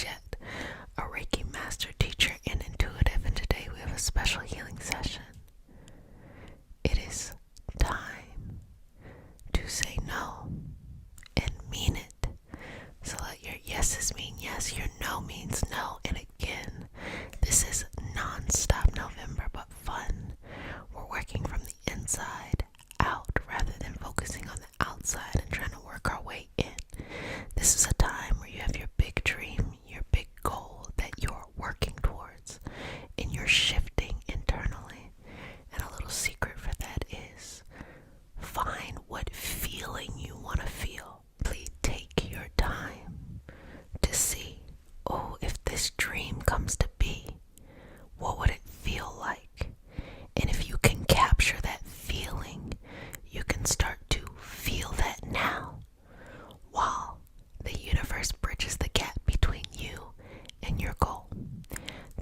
Jet, a Reiki master teacher and intuitive, and today we have a special healing session. It is time to say no and mean it. So let your yeses mean yes, your no means no, and again, this is non-stop November, but fun. We're working from the inside out rather than focusing on the outside and trying to work our way in. This is a time where you have your big dream, your big goal that you're working towards, and you're shifting internally. And a little secret for that is find what feeling you want to feel. Please take your time to see, oh, if this dream comes to be, what would it feel like? And if you can capture that feeling, you can start to feel that now while the universe bridges the gap between you and your goal.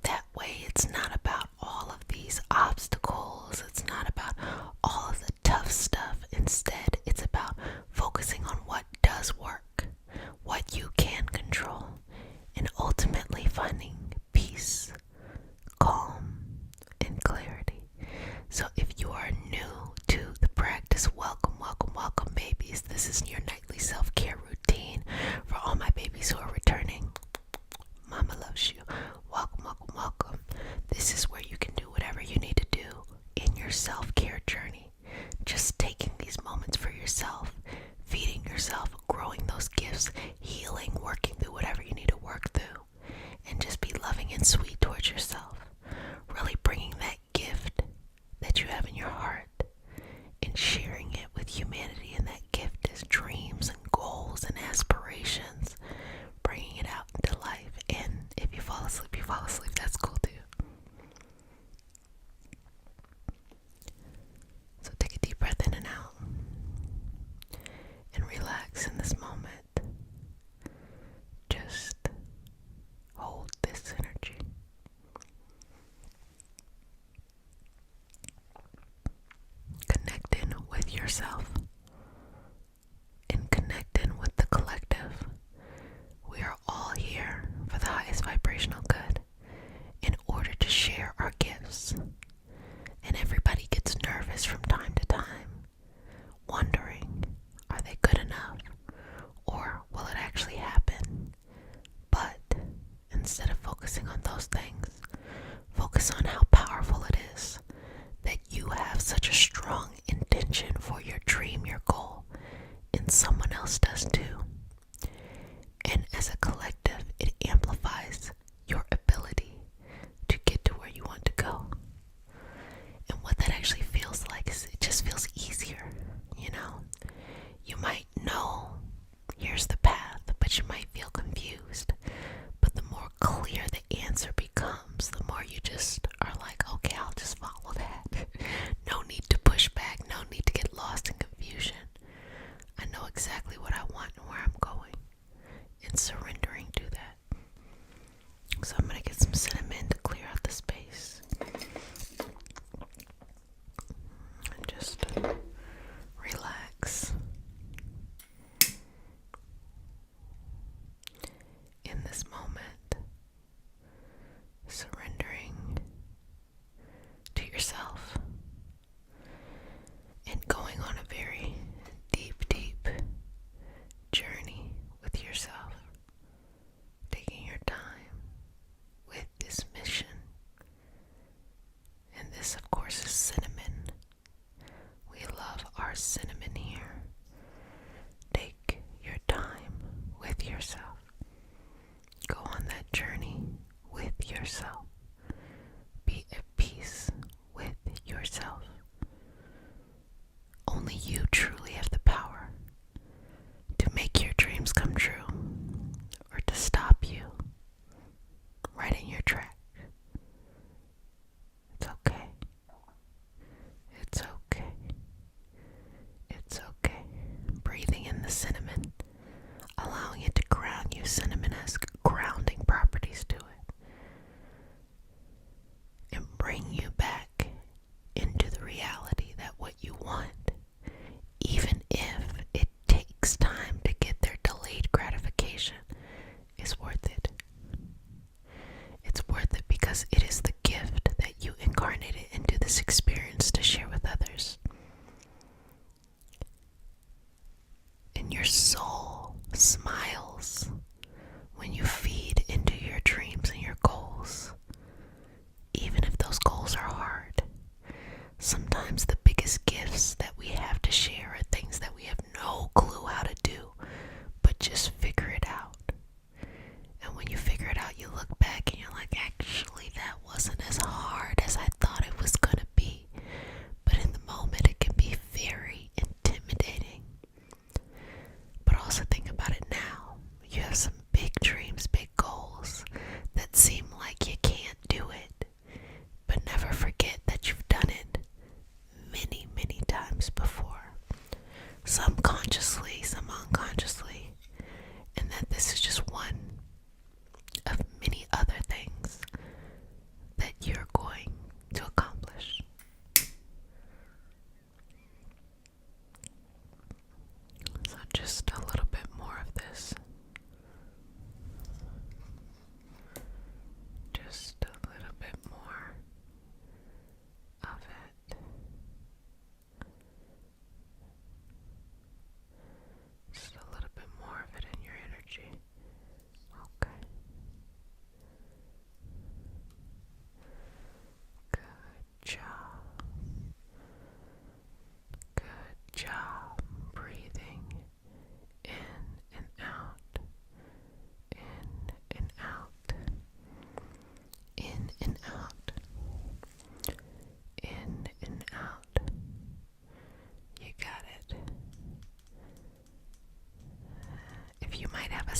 That way it's not about all of these obstacles, it's not about all of the tough stuff. Instead, it's about focusing on what does work, what you can control, and ultimately finding peace, calm, and clarity. So if you are new to the practice, welcome, welcome, welcome, babies. This is your nightly self-care routine for all my babies who are returning. Mama loves you. Welcome, welcome, welcome. This is where you can do whatever you need to do in your self-care journey. Just taking these moments for yourself, feeding yourself, growing those gifts, healing, working through whatever you need to work through, and just be loving and sweet towards yourself. Really bringing that gift that you have in your heart and sharing it with humanity. And that gift is dreams and goals and aspirations, bringing it out into life. And if you fall asleep, you fall asleep. That's cool too. So take a deep breath in and out and relax in this moment. Just hold this energy. Connecting with yourself and connecting with the collective. We are all here for the highest vibrational good in order to share our gifts. And everybody gets nervous from time to time, wondering, are they good enough? Or will it actually happen? But instead of focusing on those things, focus on how powerful it is that you have such a strong intention for your dream, your goal, and someone else does too. And as a collective, it amplifies your ability to get to where you want to go. And what that actually feels like is it just feels easier, you know? You might know here's the path, but you might feel confused. But the more clear the answer becomes, the more you just are like, okay, I'll just follow that. No need to push back, no need to get lost in confusion. I know exactly what I want and where I'm going, and surrendering to that. So I'm gonna get some cinnamon to clear out the space. And just relax. In this moment, surrendering to yourself and going on a very deep, deep journey with yourself, taking your time with this mission. And this, of course, is cinnamon. We love our cinnamon here. Take your time with yourself. Go on that journey with yourself.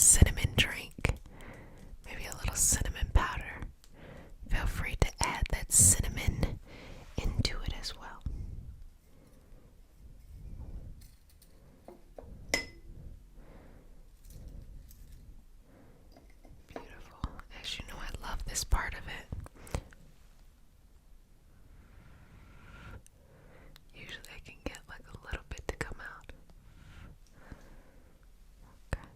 cinnamon drink, maybe a little cinnamon powder, feel free to add that cinnamon into it as well. Beautiful. As you know, I love this part of it. Usually I can get like a little bit to come out. Okay.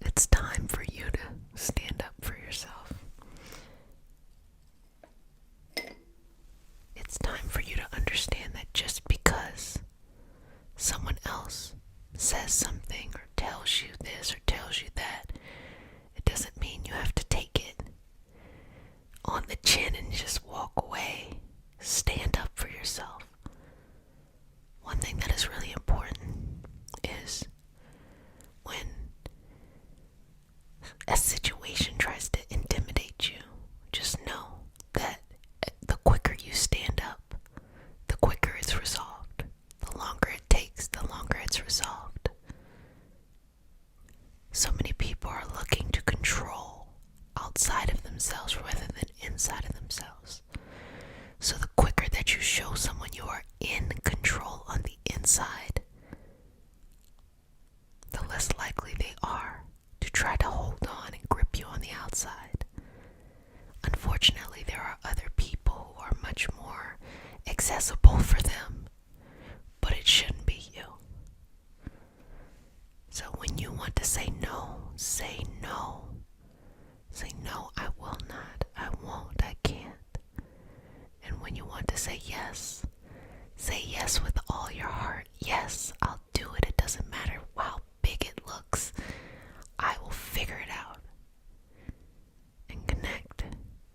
It's time for you to stand up for yourself. It's time for you to understand that just because someone else says something or tells you this or tells you that, it doesn't mean you have to take it on the chin and just walk away. Stand up for yourself. One thing that is really important is when a situation tries to intimidate you, just know that the quicker you stand up, the quicker it's resolved. The longer it takes, the longer it's resolved. So many people are looking to control outside of themselves rather than inside of themselves. So the quicker that you show someone you are in control on the inside, the less likely they are to try to hold on and grip you on the outside. Unfortunately, there are other people who are much more accessible for them, but it shouldn't be you. So when you want to say no, say no. Say no, I will not, I won't, I can't. And when you want to say yes with all your heart. Yes, I'll do it. It doesn't matter how big it looks. I will figure it out and connect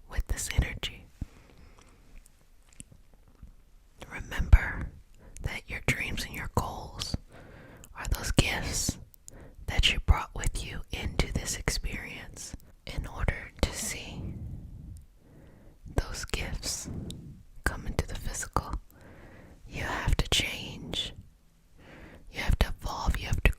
with this energy. Remember that your dreams and your goals are those gifts that you brought with you into this experience. In order to see those gifts come into the physical, you have to change. You have to evolve. You have to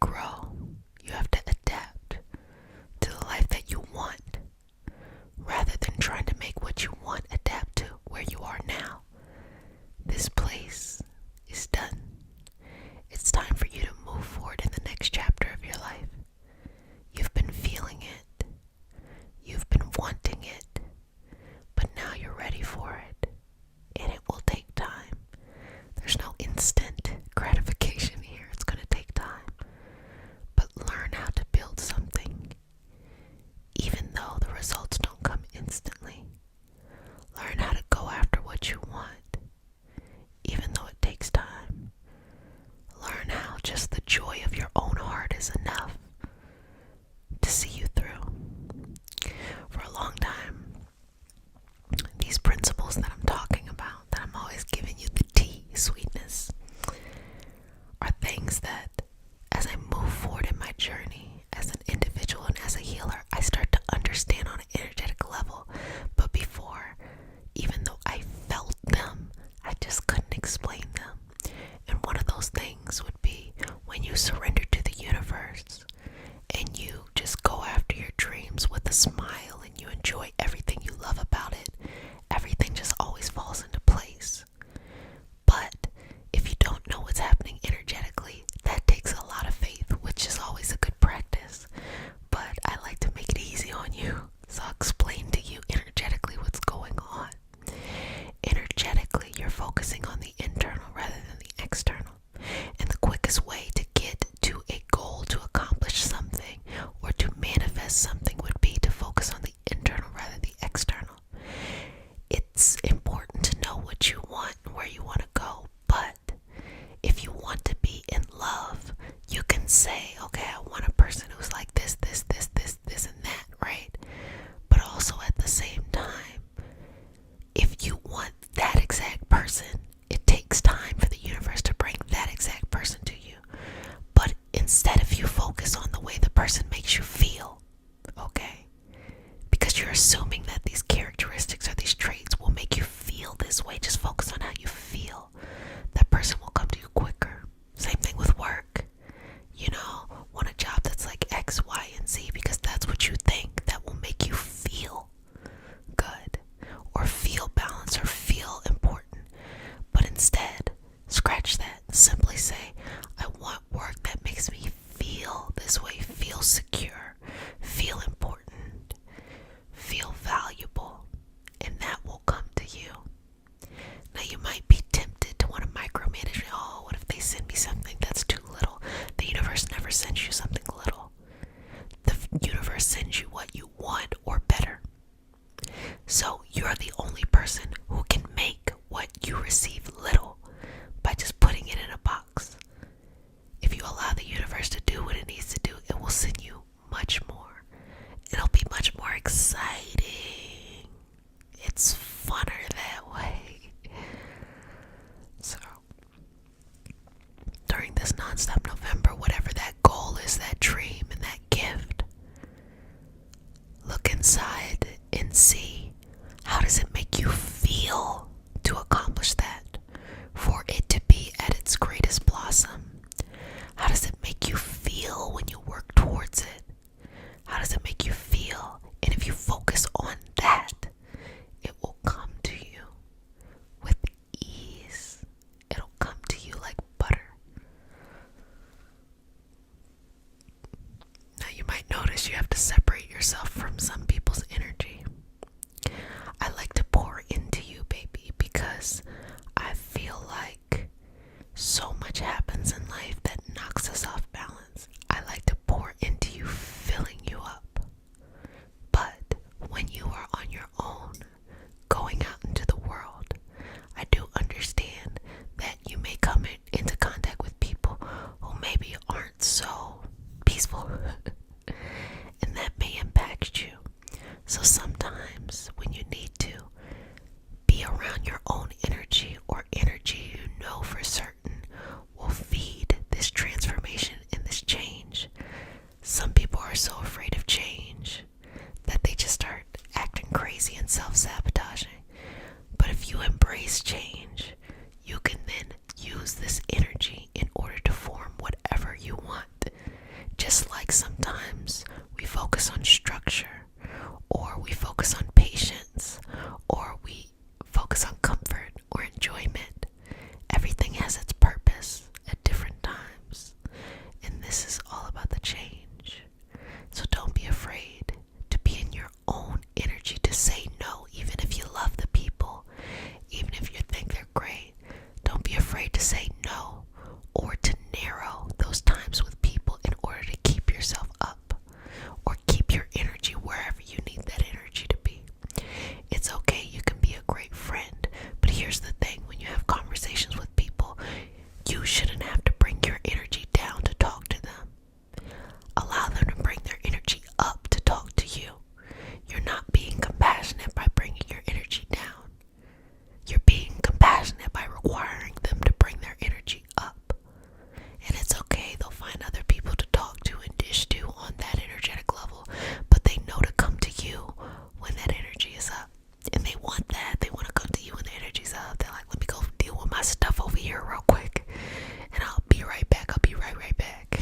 this way. Feel secure, feel important, feel valuable, and that will come to you. Now you might be tempted to want to micromanage. Oh, what if they send me something that's too little? The universe never sends you something little. The universe sends you what you want or better. So you're the only person who can make what you receive little by just putting it in a box. If you allow the universe to do what it needs to do, it will send you much more. It'll be much more exciting. It's funner that way. So, during this nonstop November, whatever that goal is, that dream and that gift, look inside and see, how does it make you feel to accomplish that? For it to be at its greatest blossom. How does it make you feel when you work towards it? How does it make you feel? And if you focus on that, it will come to you with ease. It'll come to you like butter. Now you might notice you have to separate yourself from some people's energy. I like to pour into you, baby, because I feel like so much happens in life that knocks us off balance. I like to pour into you, filling you up. But when you are on your own, going out into the world, I do understand that you may come into contact with people who maybe aren't so peaceful, and that may impact you. So sometimes when you need to be around your own energy, or energy you know for certain will feed this transformation and this change. Some people are so afraid of change that they just start acting crazy and self-sabotaging. But if you embrace change, you can then use this energy in order to form whatever you want. Just like sometimes we focus on structure, or we focus on patience, or we focus on comfort or enjoyment. Everything has its purpose at different times, and this is all about the change. So don't be afraid to be in your own energy, to say no, even if you love the people, even if you think they're great. Don't be afraid to say no, or to narrow those times with people in order to keep yourself up, or keep your energy wherever you need that energy to be. It's okay, you can be a great friend, but here's the thing: when you have conversations with people, you shouldn't have to bring your energy down to talk to them. Allow them to bring their energy up to talk to you. You're not being compassionate by bringing your energy down. You're being compassionate by requiring them to bring their energy up. And it's okay, they'll find other people to talk to and dish to on that energetic level, but they know to come to you when that energy is up. And they want that. They want to come to you when the energy's up. They're like, let me go deal with my stuff over here real quick, and I'll be right back. I'll be right back.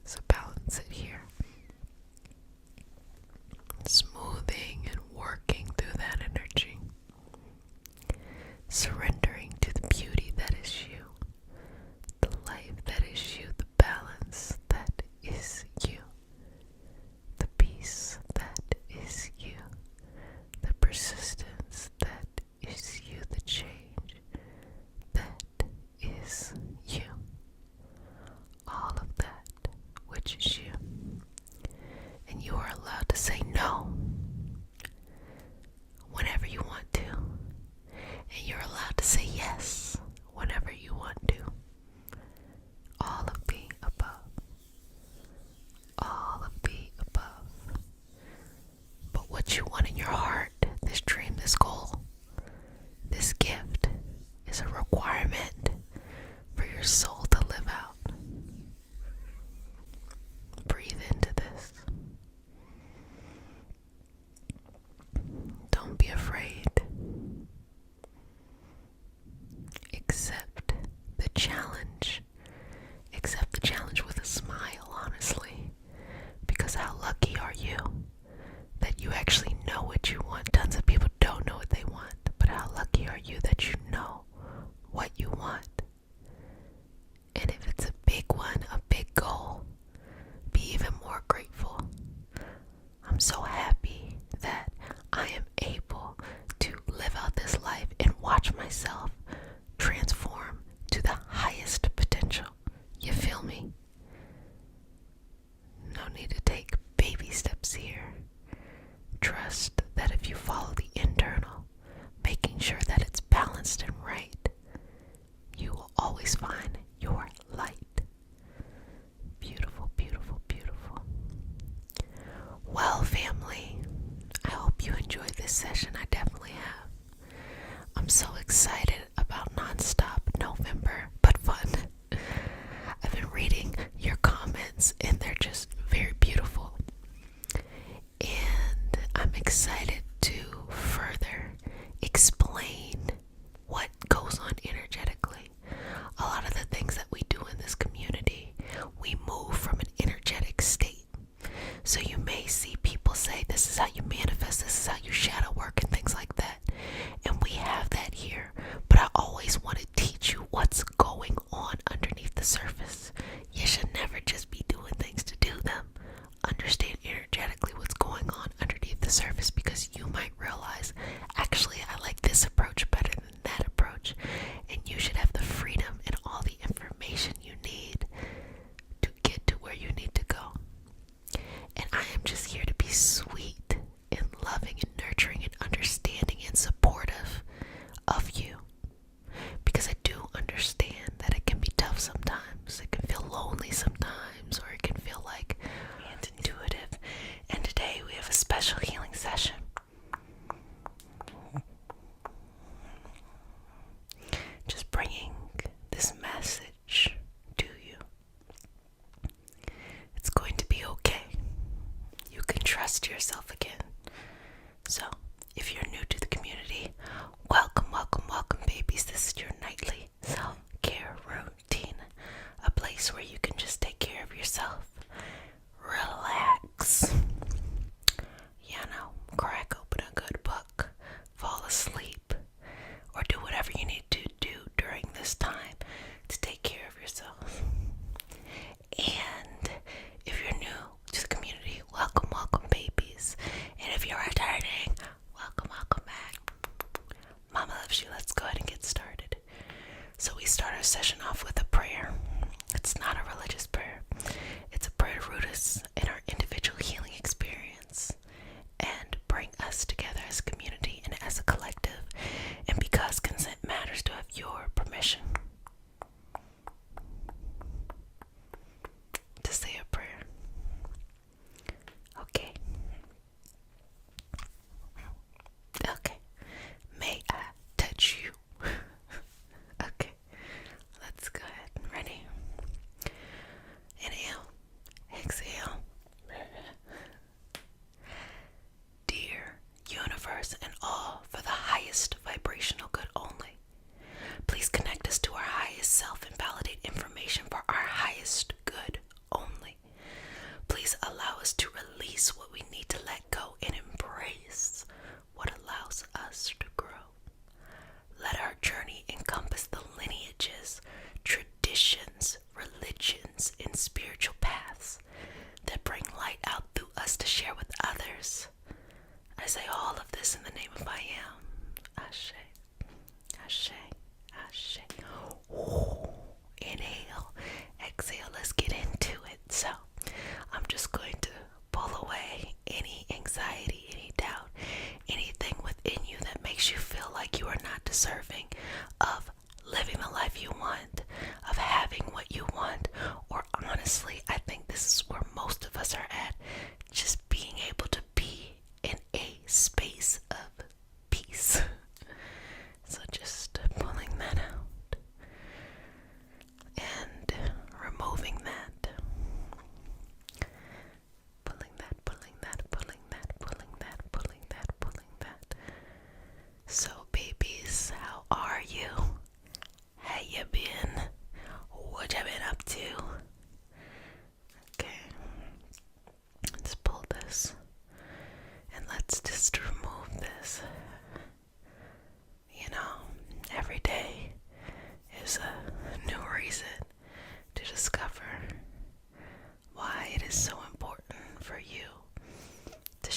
So balance it here. Smoothing and working through that energy. Surrendering to the beauty that is you. The life that is you. The balance that is you. The peace that is you. The persistence that is you. The change that is you. All of that which is you. And you are allowed to say no whenever you want to. And you're allowed to say yes whenever you want to. All of the above. All of the above. But what you want in your heart, this dream, this goal, this gift, is a requirement for your soul to live out. Breathe into this. Don't be afraid. Accept the challenge. Accept the challenge with a smile, honestly. Because how lucky are you that you actually know so happy that I am able to live out this life and watch myself transform to the highest potential. You feel me? No need to take baby steps here. Trust that if you follow the internal, making sure that it's balanced and right, you will always find your light. Beautiful, beautiful, beautiful. Well, family, I hope you enjoyed this session. I definitely have. I'm so excited about nonstop November, but fun. I've been reading your comments and they're just very beautiful. And I'm excited to further explain what goes on energetically. A lot of the things that we do in this community, we move from an energetic state. So you may see people say, this is how you manifest, this is how you shadow work and things like that. And we have that here. But I always want to teach you what's going on underneath the surface. You should never just be doing things to do them. Understand energetically what's going on underneath the surface, because you might realize, actually, I like this approach better than that approach. And you should have the freedom and all the information you need to get to where you need to go. And I am just here to be sweet and loving and nurturing and understanding and supportive of you. Because I do understand that it can be tough sometimes. It can feel lonely sometimes, or it can feel like and intuitive. And today we have a special healing session. Just bringing this message to you. It's going to be okay. You can trust yourself again. So, if you're new to the community, welcome, welcome, welcome, babies. This is your nightly self-care routine. A place where you can just take care of yourself. Relax. Crack open a good book. Fall asleep. Or do whatever you need to do during this time to take care of yourself. And if you're new to the community, welcome, welcome, babies. And if you're returning, welcome, welcome back. Mama loves you. Let's go ahead and get started. So we start our session off with a prayer. It's not a religious prayer. It's a prayer to root us in our individual healing experience and bring us together as a community and as a collective. And because consent matters, to have your permission to say a prayer. Okay. Okay. May I touch you? Okay. Let's go ahead. Ready? Inhale. Exhale. Dear universe and all for the highest vibrational good only, please connect us to our highest self and validate information for our highest good only. Please allow us to release what we need to let go and embrace what allows us to grow. Let our journey encompass the lineages, traditions, religions, and spiritual paths that bring light out through us to share with others. I say all of this in the name of I am. Ashe. Ashe. Ashe. Ooh. Inhale. Exhale. Let's get into it. So, I'm just going to pull away any anxiety, any doubt, anything within you that makes you feel like you are not deserving of living the life you want, of having what you want, or honestly, I think this is where most of us are at, just being able to be in a space of peace. So just pulling that out and removing that. Pulling that, pulling that, pulling that, pulling that, pulling that, pulling that. So babies, how are you? How you been? What you been up to? Okay. Let's pull this. And let's just remove this. Every day is a new reason to discover why it is so important for you to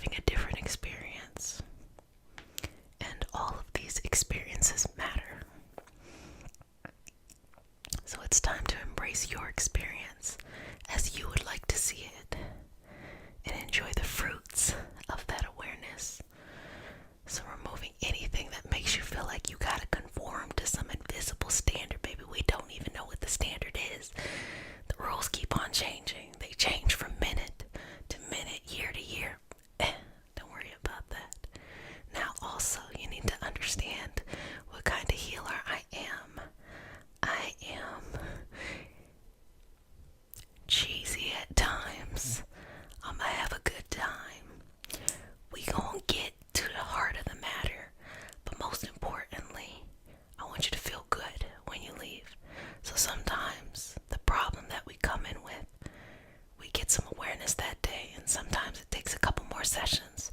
having a different experience. And all of these experiences matter. So it's time to embrace your experience as you would like to see it and enjoy the fruits of that awareness. So removing anything that makes you feel like you gotta conform to some invisible standard. Baby, we don't even know what the standard is. The rules keep on changing. They change from minute to minute, year to year. Don't worry about that. Now also, you need to understand what kind of healer I am. I am cheesy at times. I'ma have a good time. We gon' get to the heart of the matter. But most importantly, I want you to feel good when you leave. So sometimes the problem that we come in with, we get some awareness that day, and sometimes it takes a couple more sessions.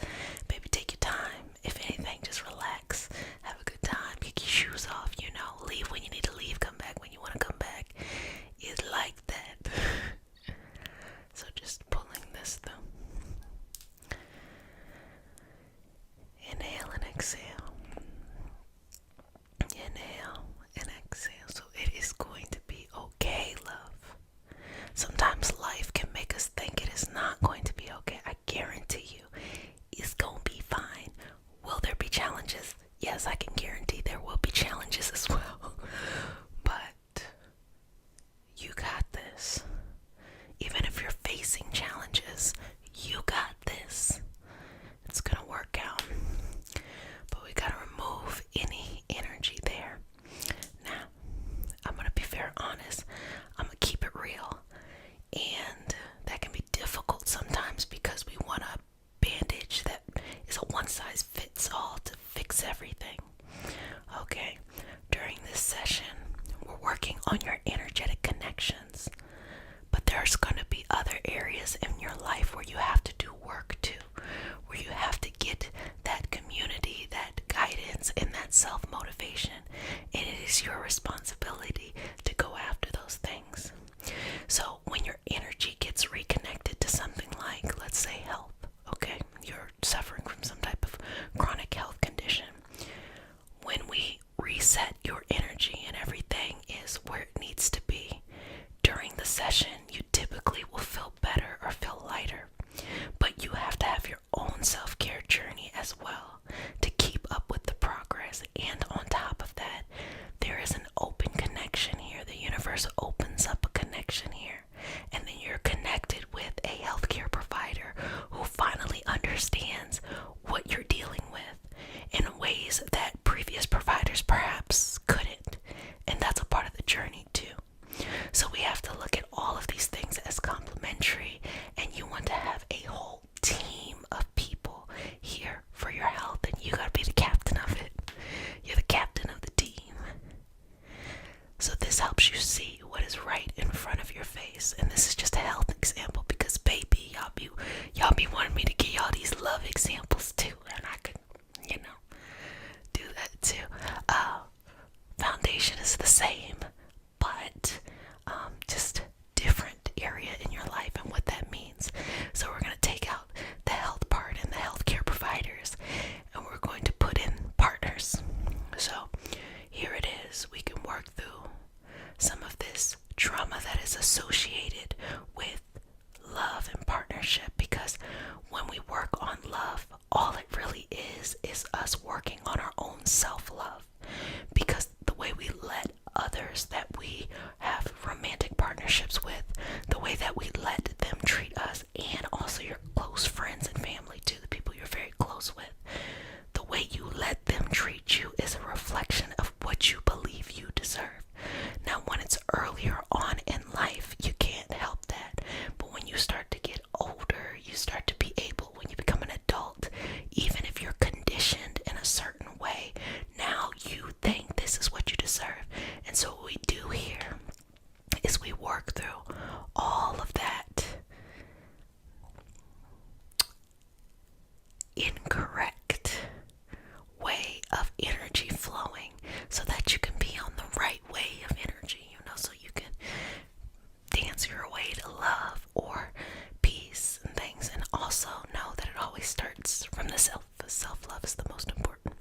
Baby, take your time. If anything, just relax. Have a good time. Kick your shoes off, leave when you need to leave, come back when you want to come back. It's like that. So just pulling this through. Inhale and exhale. Inhale and exhale. So it is going to be okay, love. Sometimes life can make us think it is not going to be okay. I guarantee you, it's going to be fine. Will there be challenges? Yes, I can guarantee there will be challenges as well. But you got this. Even if you're facing challenges, you got this. It's going to work out. But we got to remove any energy there. Now, I'm going to be very honest. I'm going to keep it real. And that can be difficult sometimes because we want a bandage that is a one-size-fits-all to fix everything. Okay, during this session, we're working on your energetic connections. But there's going to be other areas in your life where you have to do work too. Where you have to get that community, that guidance, and that self-motivation. And it is your responsibility to go after those things. So when your energy gets reconnected to something like, let's say, health, okay? You're suffering from some type of chronic health condition. When we reset your energy and everything is where it needs to be, during the session, you typically will feel better or feel lighter. But you have to have your own self-care journey as well to keep up with the progress. And on top of that, there is an open connection here. The universe opens up a connection here. And then you're connected with a healthcare provider who finally understands what you're dealing with in ways that previous providers perhaps couldn't. And that's a part of the journey too. So we have to look at all of these things as complementary, and you want to have a whole team of people here for your health, and you gotta be the captain of it. You're the captain of the team. So this helps you see what is right in front of your face. And this is just a health example because baby, y'all be wanting me to give y'all these love examples too, and I could, do that too. Foundation is the same, but just different area in your life and what that means. So we're going to take out the health part and the healthcare providers, and we're going to put in partners. So here it is. We can work through some of this trauma that is associated with love and partnership, because when we work on love, all it really is us working on our own self-love. Because the way we let others that we have romantic partnerships with, the way that we let them treat us, and also your close friends and family too, the people you're very close with, the way you let them treat you is a reflection of what you believe you deserve. Now, when it's earlier on in life, you can't help that. But when you start to get older, you start to be able, when you become an adult, even if you're conditioned in a certain way, now you think this is what you deserve. And so what we do here is we work through all of that incorrect way of energy starts from the self. Self-love is the most important.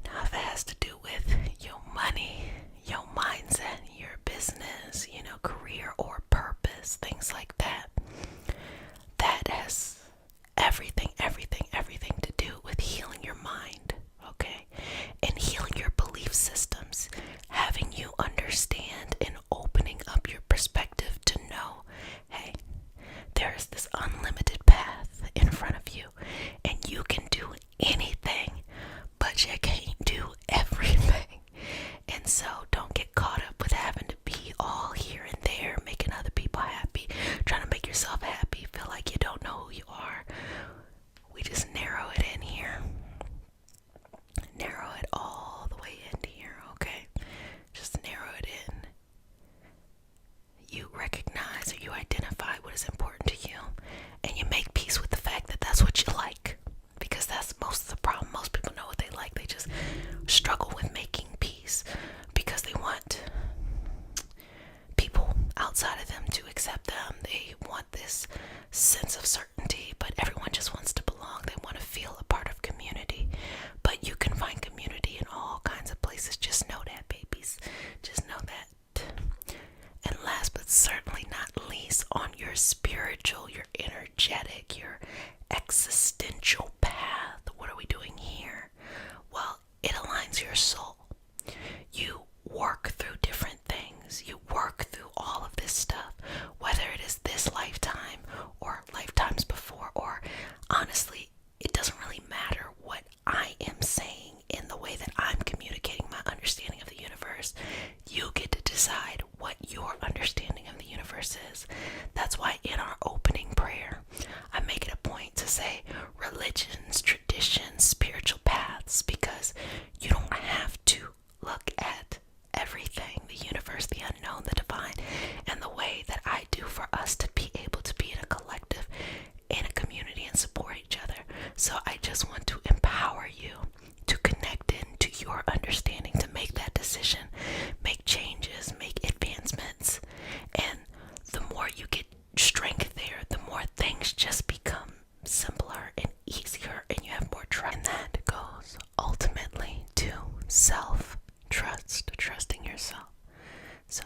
Now, if it has to do with your money, your mindset, your business, career or purpose, things like that, that has everything to do with healing your mind, okay? And healing your belief systems, having you understand and opening up your perspective to know, hey, there is this unlimited path in front of you, and you can do anything, but you can't do everything. And so don't get caught up with having to be all here and there, making other people happy, trying to make yourself happy, feel like you don't know who you are. We just narrow it in here. Narrow it all the way into here, okay? Just narrow it in. You recognize or you identify what is important to you, and you make peace with the fact that that's what you like, because that's most of the problem. Most people know what they like. They just struggle with making peace because they want people outside of them to accept them. They want this sense of certainty, but everyone just wants to belong. They want to feel a part of community. But you can find community in all kinds of places. Just know that, babies. Just know that. And last but certainly not least, on your spiritual, your energetic, your existential path, what are we doing here? Well, it aligns your soul. You work through different things. You work through all of this stuff, whether it is this lifetime or lifetimes before, or honestly, it doesn't really matter what I am saying in the way that I'm communicating my understanding of the universe. You get to decide what your understanding of the universe is. That's why in our opening prayer, I make it a point to say religions, traditions, spiritual paths, because you don't have to look at everything, the universe, the unknown, the divine, and the way that I do for us to be able to be in a collective, in a community, and support each other. So I just want to empower you to connect into your understanding, to make that decision, make changes, make advancements. And the more you get strength there, the more things just become simpler and easier, and you have more trust. And that goes ultimately to self-trust, trusting yourself. So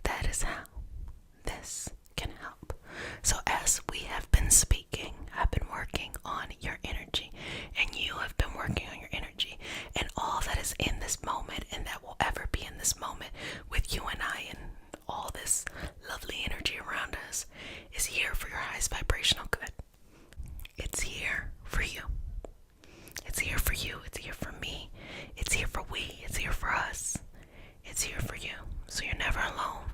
that is how this can help. So as we have been speaking, I've been working on your energy, and you have been working on your energy, and all that is in this moment and that will ever be in this moment with you and I and all this lovely energy around us is here for your highest vibrational good. It's here for you. It's here for you. It's here for me. It's here for we. It's here for us. It's here for you. So you're never alone.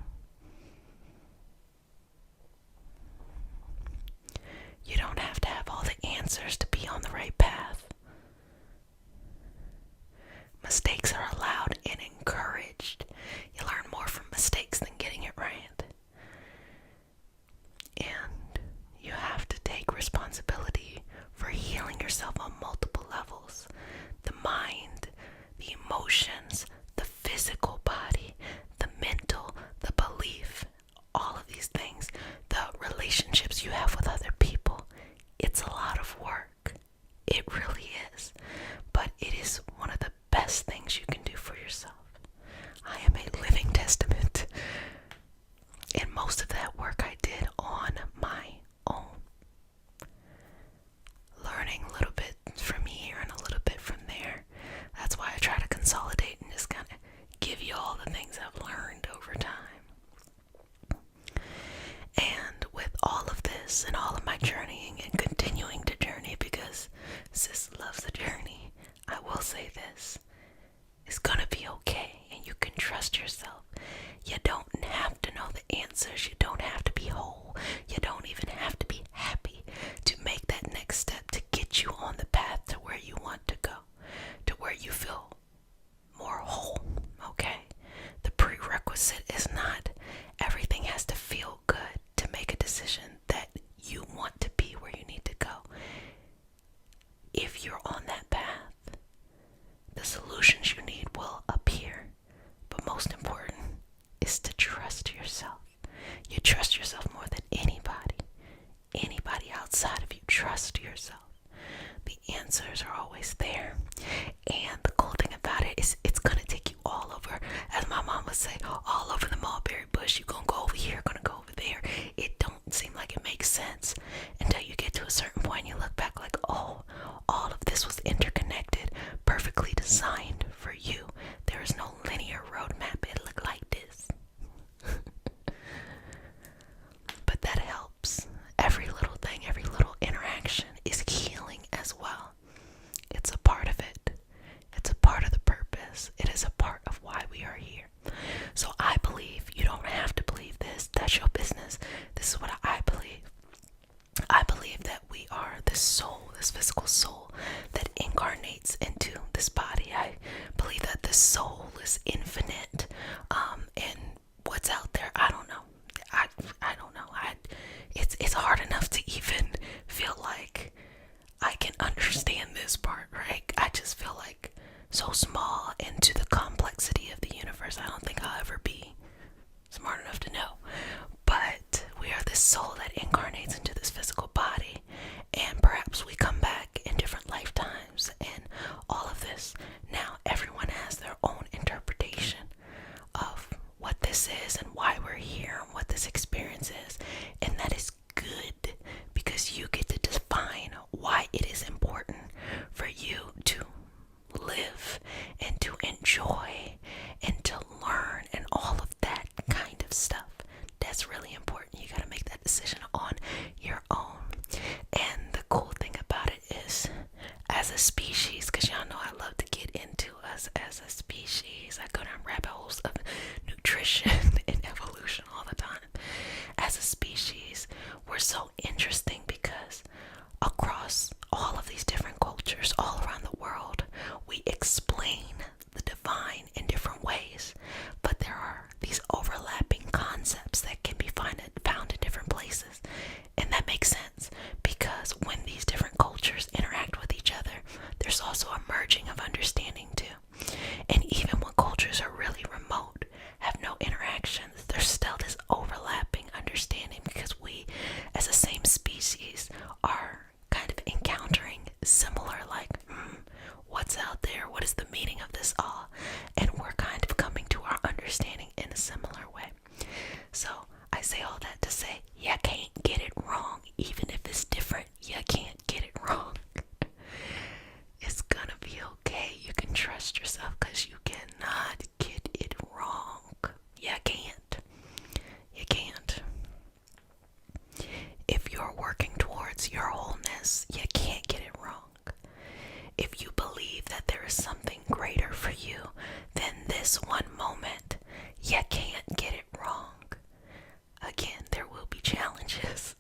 You don't have to have all the answers to be on the right path. Mistakes are allowed and encouraged. You learn more from mistakes than getting it right. And you have to take responsibility for healing yourself on multiple levels. The mind, the emotions, the physical body, the mental, the belief, all of these things, the relationships you have with other people. It's a lot of work. It really is. But it is one of the best things you can do for yourself. I am a living testament. And most of that work I did on my own. Learning a little bit from here and a little bit from there. That's why I try to consolidate and just kind of give you all the things I've learned over time. And with all of this and all of my journeying and continuing to journey, because sis loves the journey, I will say this. It's gonna be okay, and you can trust yourself. You don't have to know the answers. You don't have to be whole. You don't even have to be happy to make that next step to get you on the path to where you want to go, to where you feel more whole, okay? The prerequisite is not everything has to feel good to make a decision that you want to be where you need to go. If you're on that path, the solutions you need will appear. But most important is to trust yourself. You trust yourself more than anybody. answers are always there. And the cool thing about it is it's gonna take you all over, as my mom would say, all over the mulberry bush. You're gonna go over here, gonna go over there. It don't seem like it makes sense until you get to a certain point and you look back like, oh, all of this was interconnected, perfectly designed for you. There is no linear roadmap. It looked like this. But that helps. Every little thing, every little interaction is healing as well. It's a part of it. It's a part of the purpose. It is a part of why we are here. So I believe, you don't have to believe this. That's your business. This is what I believe. I believe that we are this soul, this physical soul that incarnates into this body. I believe that this soul is infinite. And what's out there, I don't know. I don't know. It's hard enough to even feel like I can understand this part, right? I just feel like so small into the complexity of the universe. I don't think I'll ever be smart enough to know. But we are this soul that incarnates into this physical body, and perhaps we come back in different lifetimes and all of this. Now, everyone has their own interpretation of what this is and why we're here and what this experience is, and that is good because you get to define why it is important for you to live and to enjoy and to learn and all of that kind of stuff. That's really important. You got to make that decision on your own. And the cool thing about it is, as a species, because y'all know I love to get into us as a species. I go down rabbit holes of nutrition and evolution all the time. As a species, we're so interesting because across all of these different cultures all around the world, we explain the divine in different ways, but there are these overlapping concepts that can be found in different places. And that makes sense because when these different cultures interact with each other, there's also a merging of understanding too. And even when cultures are really remote, have no interactions, there's still this overlapping understanding because we as the same species are kind of encountering similar, like, what's out there? What is the meaning of this all? And we're kind of coming to our understanding in a similar way. So I say all that to say, you can't get it wrong. Even if it's different, you can't get it wrong. It's gonna be okay. You can trust yourself because you cannot get it wrong. You can't. You can't. If you're working towards your wholeness, you can't get it wrong. If you believe that there is something greater for you than this one moment, you can't get it wrong. Again, there will be challenges.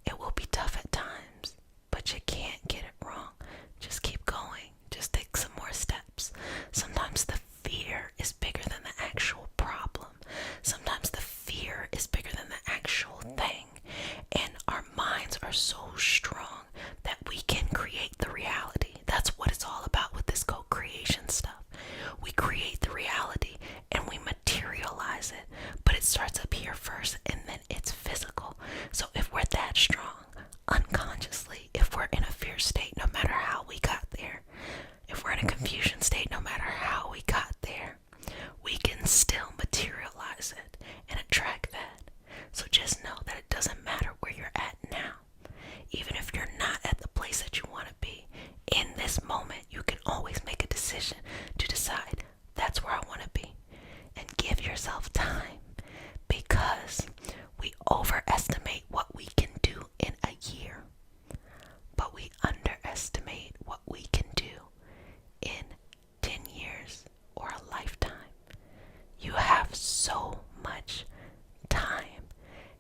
It will be tough at times, but you can't get it wrong. Just keep going. Just take some more steps. Sometimes the fear is bigger than the actual problem. Sometimes the fear is bigger than the actual thing. And our minds are so strong that we can create the reality. That's what it's all about with this co-creation stuff. We create the reality and we materialize it, but it starts up here first and then it's physical. So if we're that strong, unconsciously, if we're in a fear state, no matter how we got there, if we're in a confusion state, no matter how we got there, we can still materialize it and attract that. So just know that it doesn't matter where you're at now. Even if you're not at the place that you want to be, in this moment, you can always make a decision to decide that's where I want to be. And give yourself time, because we overestimate what we can do in a year, but we underestimate what we can do in 10 years or a lifetime. You have so much time.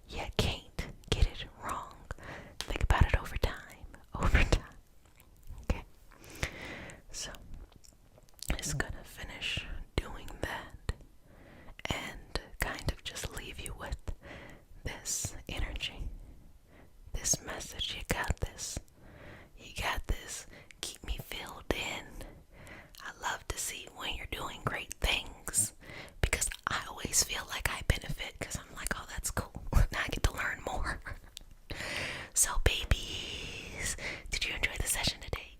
You can't get it wrong. Think about it over time. Okay. So, it's gonna finish doing that and kind of just leave you with this energy, this message. You got this. You got this. Keep me filled in. I love to see when you're doing great things because I always feel like I benefit because I'm like, oh, that's cool. Now I get to learn more. So, babies, did you enjoy the session today?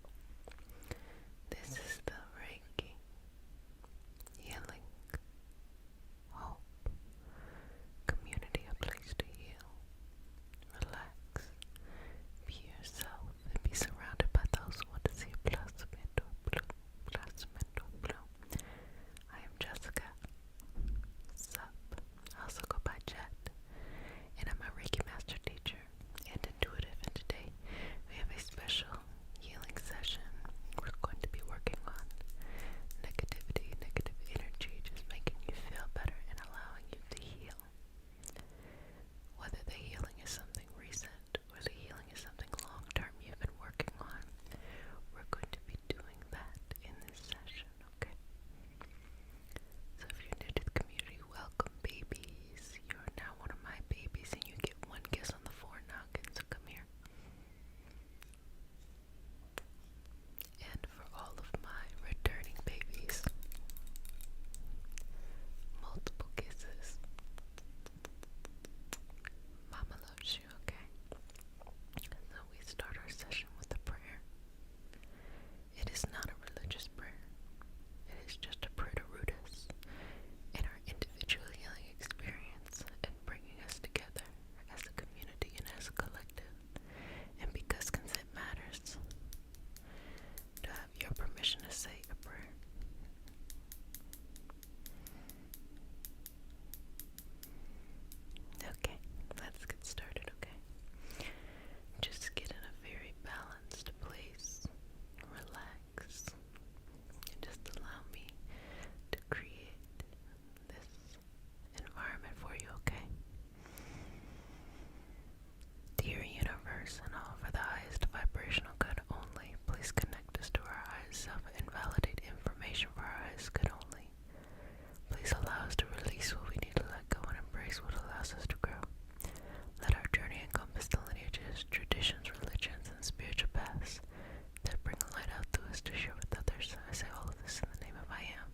to share with others. I say all of this in the name of I am.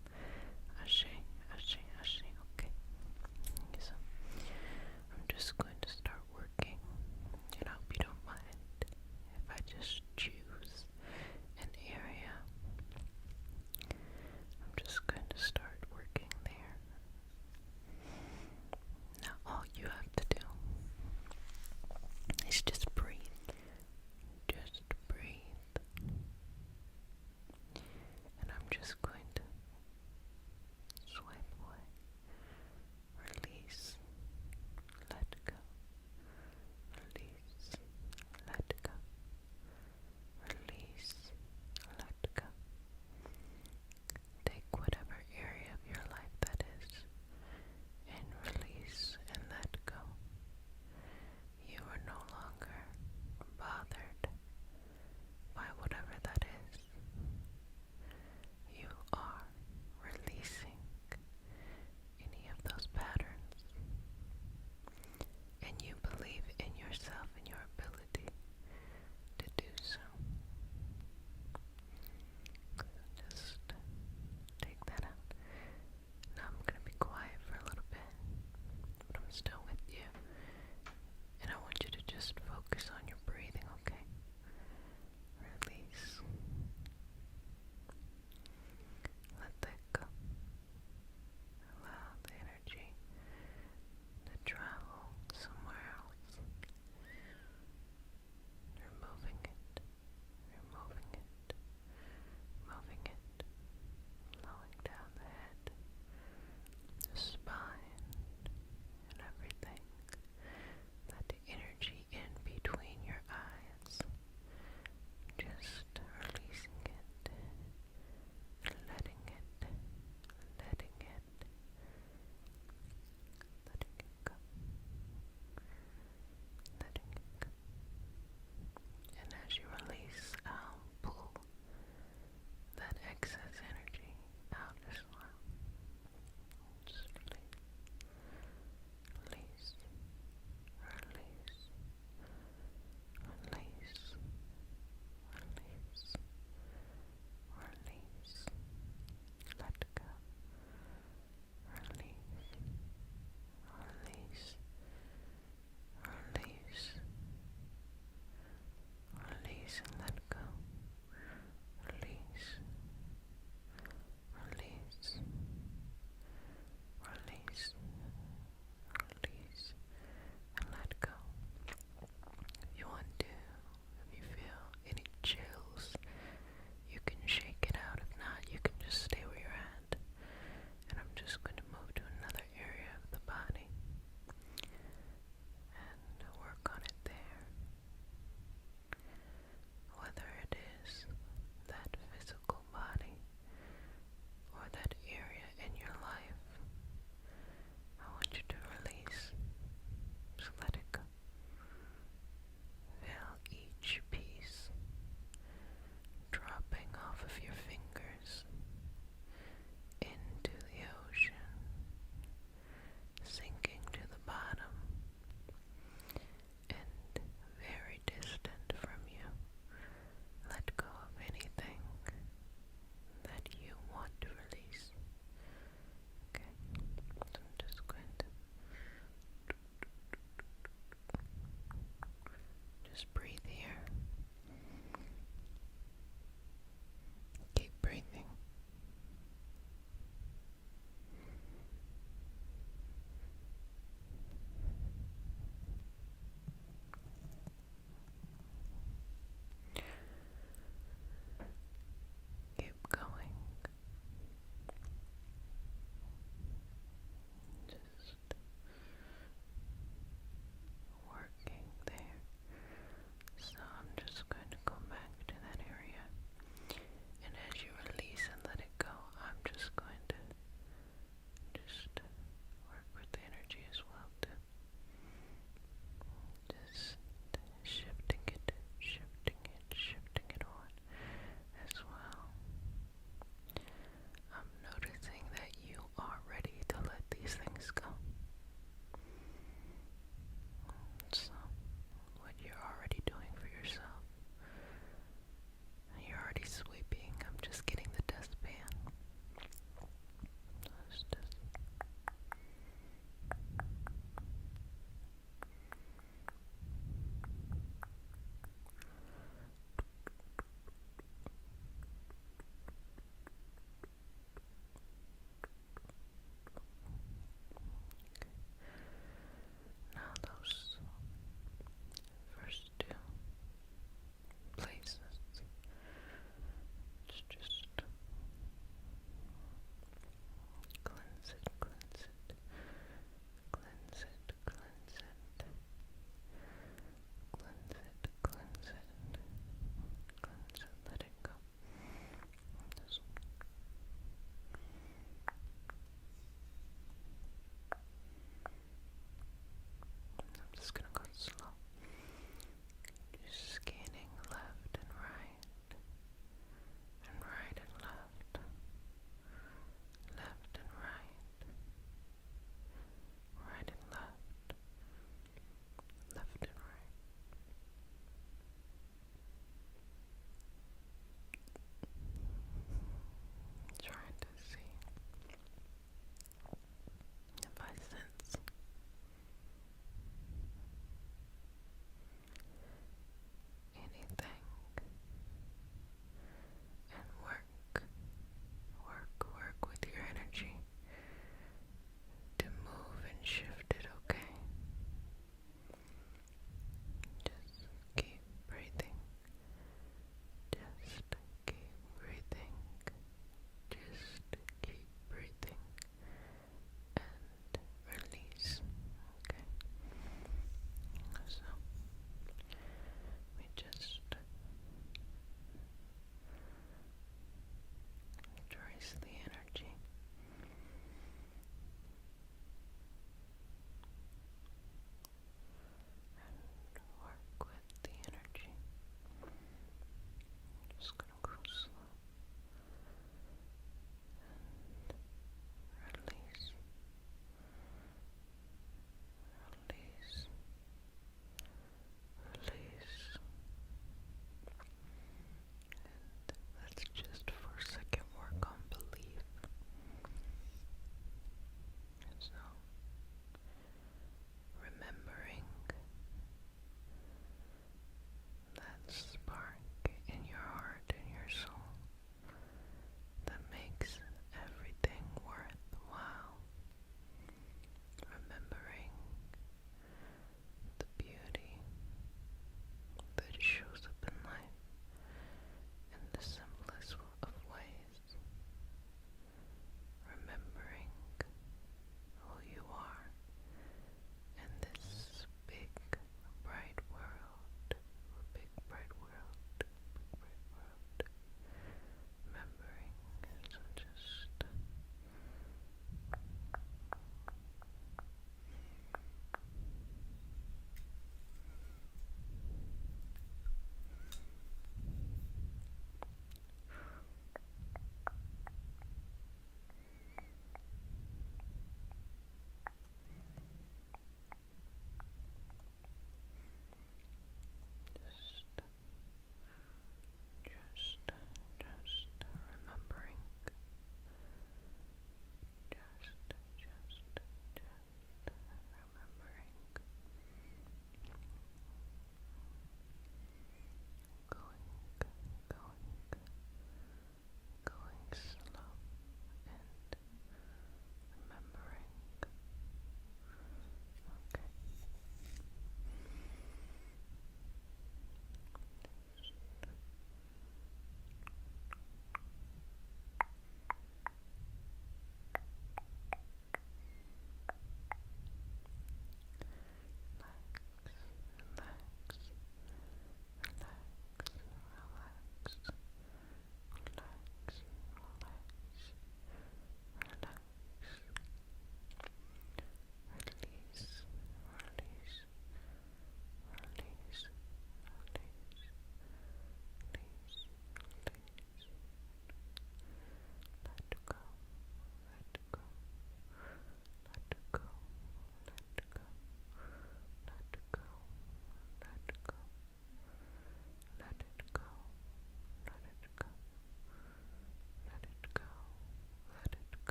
Ashe, Ashe, Ashe. Okay. So I'm just going to start working, and I hope you don't mind if I just choose an area. I'm just going to start working there. Now all you have to do is just breathe. Just breathe.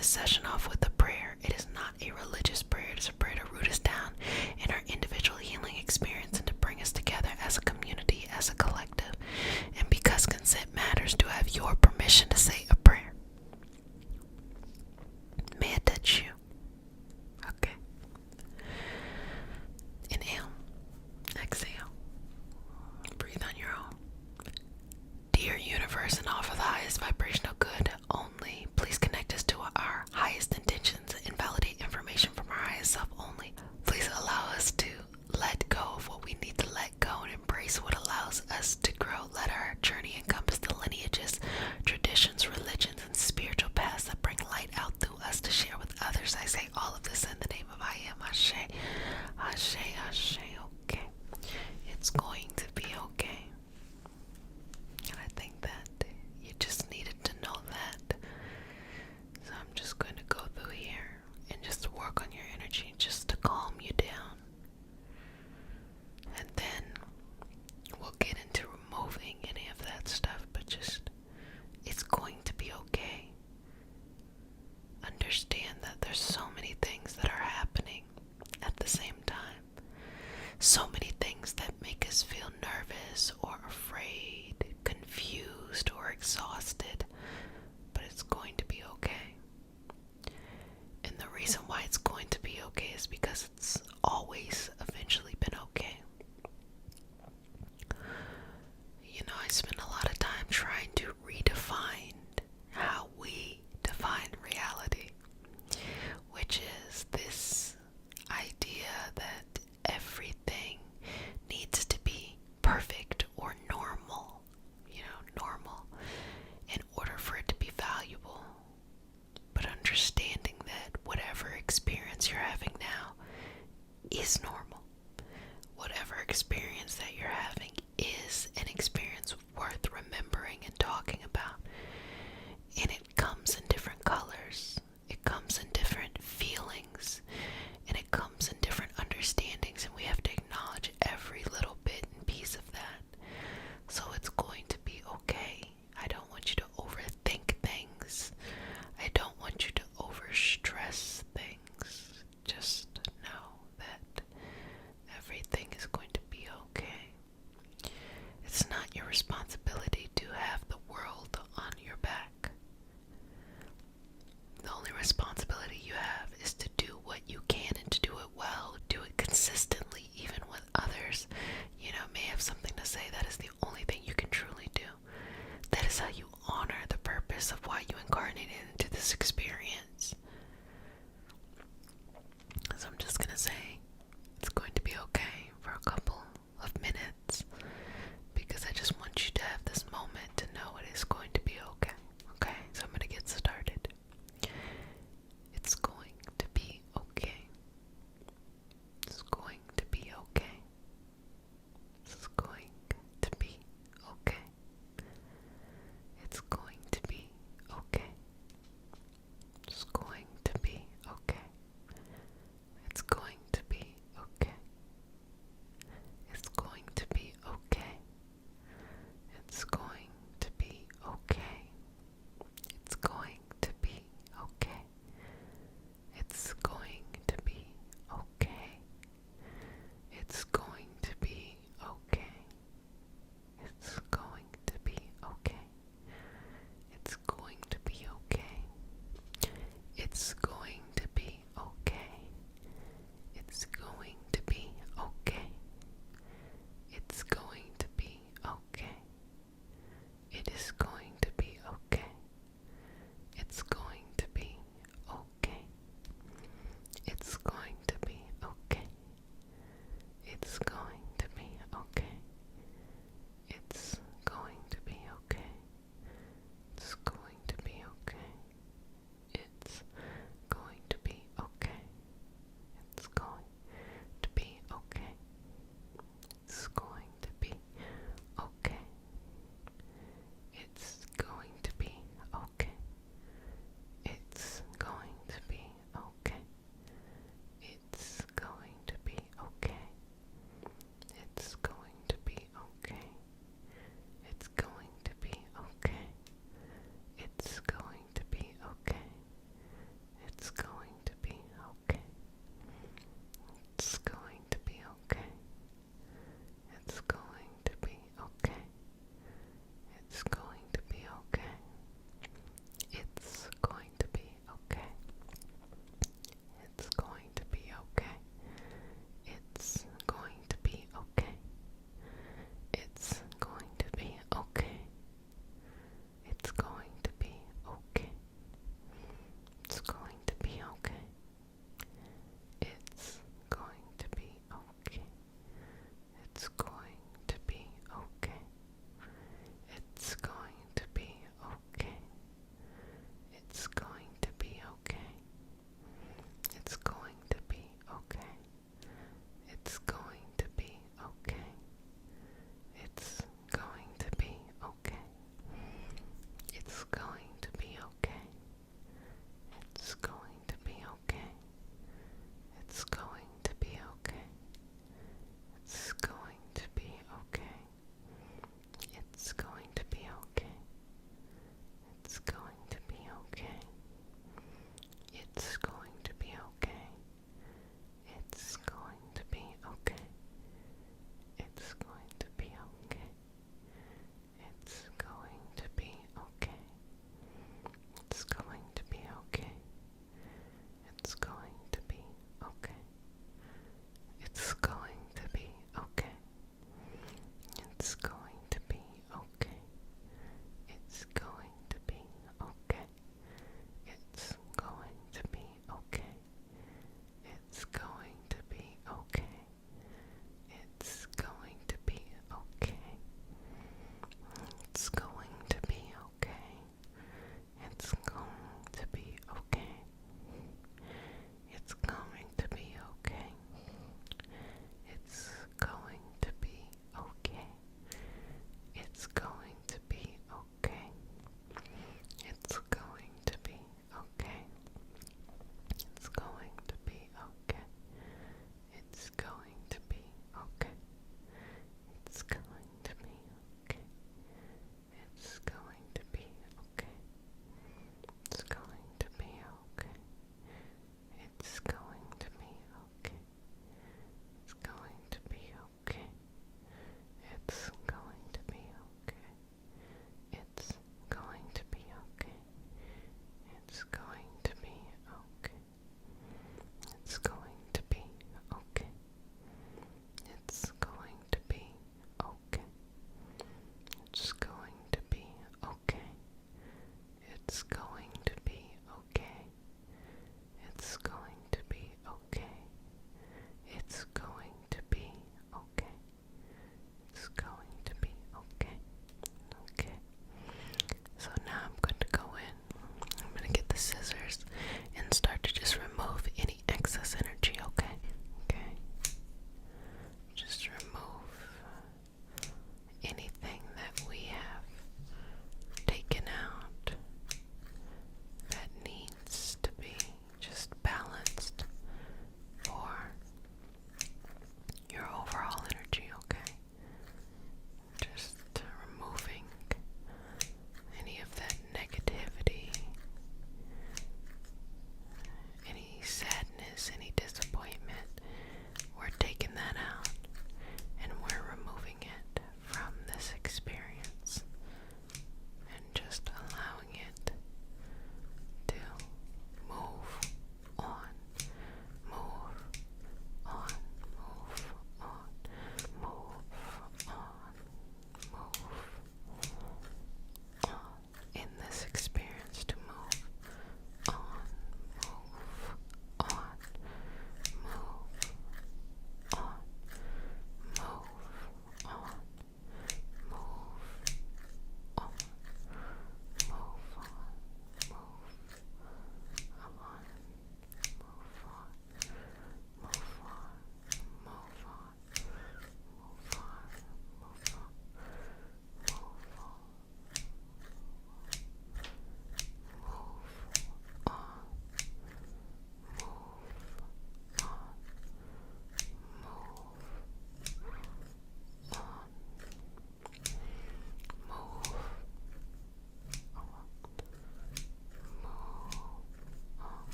this session off with a prayer. It is not a religious prayer. It is a prayer to root us down in our individual healing experience and to bring us together as a community, as a collective. And because consent matters, do I have your permission to say a prayer? May I touch you? Okay. Inhale. Exhale. Breathe on your own. Dear universe, and all for the highest vibrational good only, please connect us to our highest intentions and validate information from our highest self only. Please allow us to let go of what we need to let go and embrace what allows us to grow. Let our journey encompass the lineages, traditions, religions, and spiritual paths that bring light out through us to share with others. I say all of this in the name of I am. Ashe, Ashe, Ashe. Okay. It's going to be okay. And I think that you just needed to know that. So I'm just going to go through here and just work on your energy just to calm you down. And then we'll get into removing any of that stuff, but just, it's going to be okay. Understand that there's so many things that are happening at the same time. So many things that make us feel nervous or afraid, confused or exhausted, but it's going to be okay. And the reason why it's going to be okay is because it's always eventually been okay. You know, I spend a lot of time trying to redefine how we define reality, which is this idea that everything needs to be perfect or normal, normal, in order for it to be valuable. But understanding that whatever experience you're having now is normal. Whatever experience that you're having is an experience worth remembering and talking about. And it comes in different colors. It comes in different feelings. And it comes in different understandings. And we have to acknowledge every little bit and piece of that. So it's going to be okay. I don't want you to overthink things. I don't want you to overstress things. Just know that everything is going to be okay. It's not your responsibility to have the world on your back. The only responsibility you have is to do what you can and to do it well. Do it consistently, even when others, may have something to say. That is the only thing you can truly do. That is how you honor the purpose of why you incarnated into this experience. So I'm just gonna say it's going to be okay for a couple of minutes, because I just want you to have this moment to know it is going to be okay. Okay, so I'm gonna get started. It's going to be okay. It's going to be okay. It's going to be okay. It's going to be okay. It's going to be okay. It's going to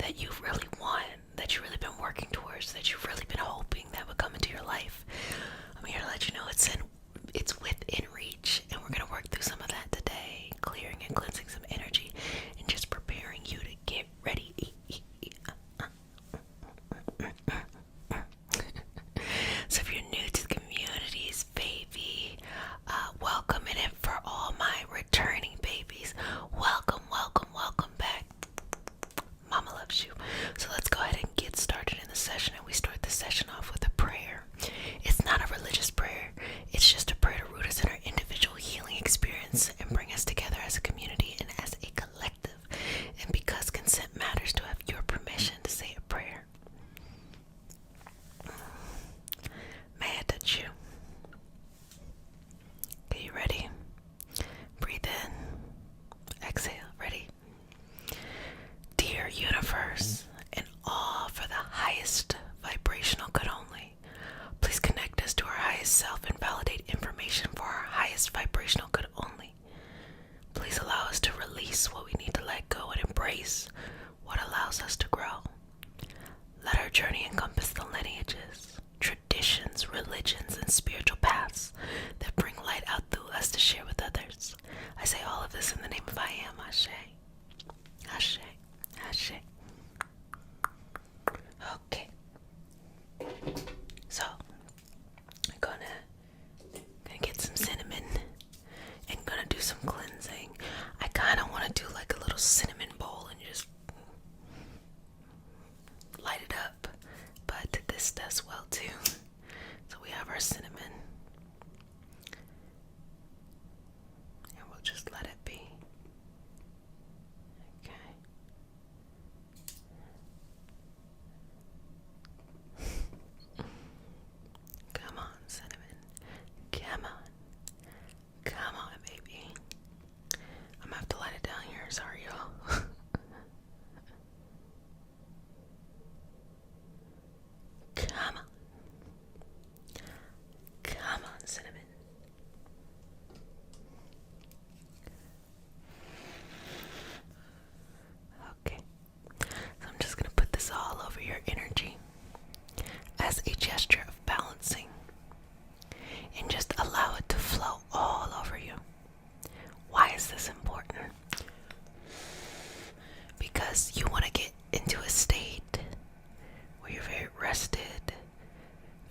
that you really want, that you've really been working towards, that you've really been hoping that would come into your life. I'm here to let you know it's within reach, and we're gonna work through some of that today, clearing and cleansing some energy, and just preparing you to get ready. So if you're new to the communities, baby, welcome, and for all my returning babies, welcome, welcome, welcome back. Mama loves you. So let's go ahead and get started in the session, and we start the session off with a prayer. It's not a religious prayer. It's just a prayer to root us in our individual healing experience and bring us together as a community and as a collective. And because consent matters, to have your permission to say a prayer. May I touch you? Okay, you ready? Breathe in. Exhale. Ready? Dear universe, and all for the highest vibrational good only, please connect us to our highest self and validate information for our highest vibrational good only. Please allow us to release what we need to let go and embrace what allows us to grow. Let our journey encompass the lineages, traditions, religions, and spiritual paths that bring light out through us to share with others. I say all of this in the name of I Am. Ashe. Ashe. Ashe. Okay. So, I'm gonna get some cinnamon and gonna do some cleansing. I kind of want to do like a little cinnamon bowl and just light it up, but this does well too. So we have our cinnamon, and we'll just let it be. Okay. Come on, cinnamon. Come on. Come on, baby. I'm gonna have to light it down here. Sorry, y'all. Come on. Come on, cinnamon. Okay. So I'm just gonna put this all over your energy as a gesture of balancing, and just allow it to flow all over you. Why is this important? Because you want to get into a state where you're very rested,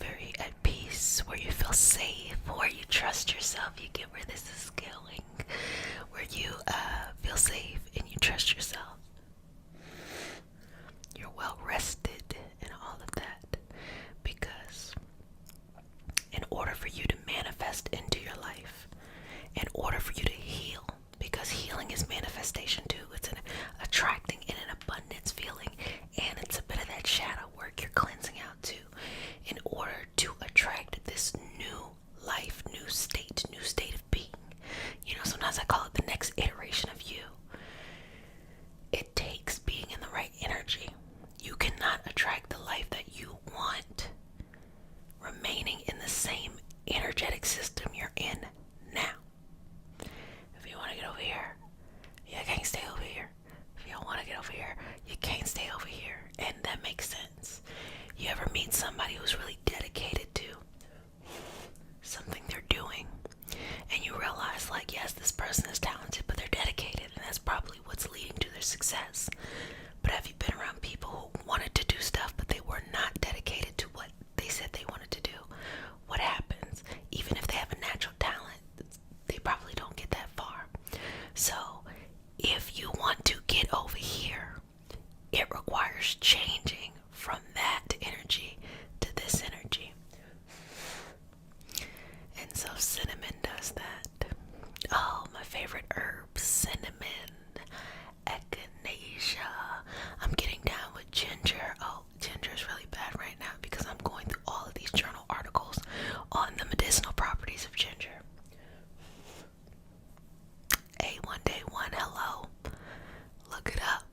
very at peace, where you feel safe, where you trust yourself. You get where this is going, where you feel safe and you trust yourself. You're well rested and all of that, because in order for you to manifest into your life, in order for you to heal, because healing is manifestation too, it's an attracting in an abundance feeling, and it's a bit of that shadow work you're cleansing out too, in order to attract this new life, new state of being. You know, sometimes I call it the next iteration of you. It takes being in the right energy. You cannot attract the life that you want remaining in the same energetic system you're in now. If you want to get over here, you can't stay over here. If you don't want to get over here, you can't stay over here. And that makes sense. You ever meet somebody who's really dedicated to something they're doing, and you realize, like, yes, this person is talented, but they're dedicated, and that's probably what's leading to their success. But have you been around people who wanted to do stuff, but they were not dedicated to what they said they wanted to do? What happens? Even if they have a natural talent, they probably don't get that far. So if you want to get over here, it requires changing from that energy to this energy. And so cinnamon does that. Oh, my favorite herb, cinnamon, echinacea. I'm getting down with ginger. Oh, ginger is really bad right now because I'm going through all of these journal articles on the medicinal properties of ginger. A1 Day 1, hello. Look it up.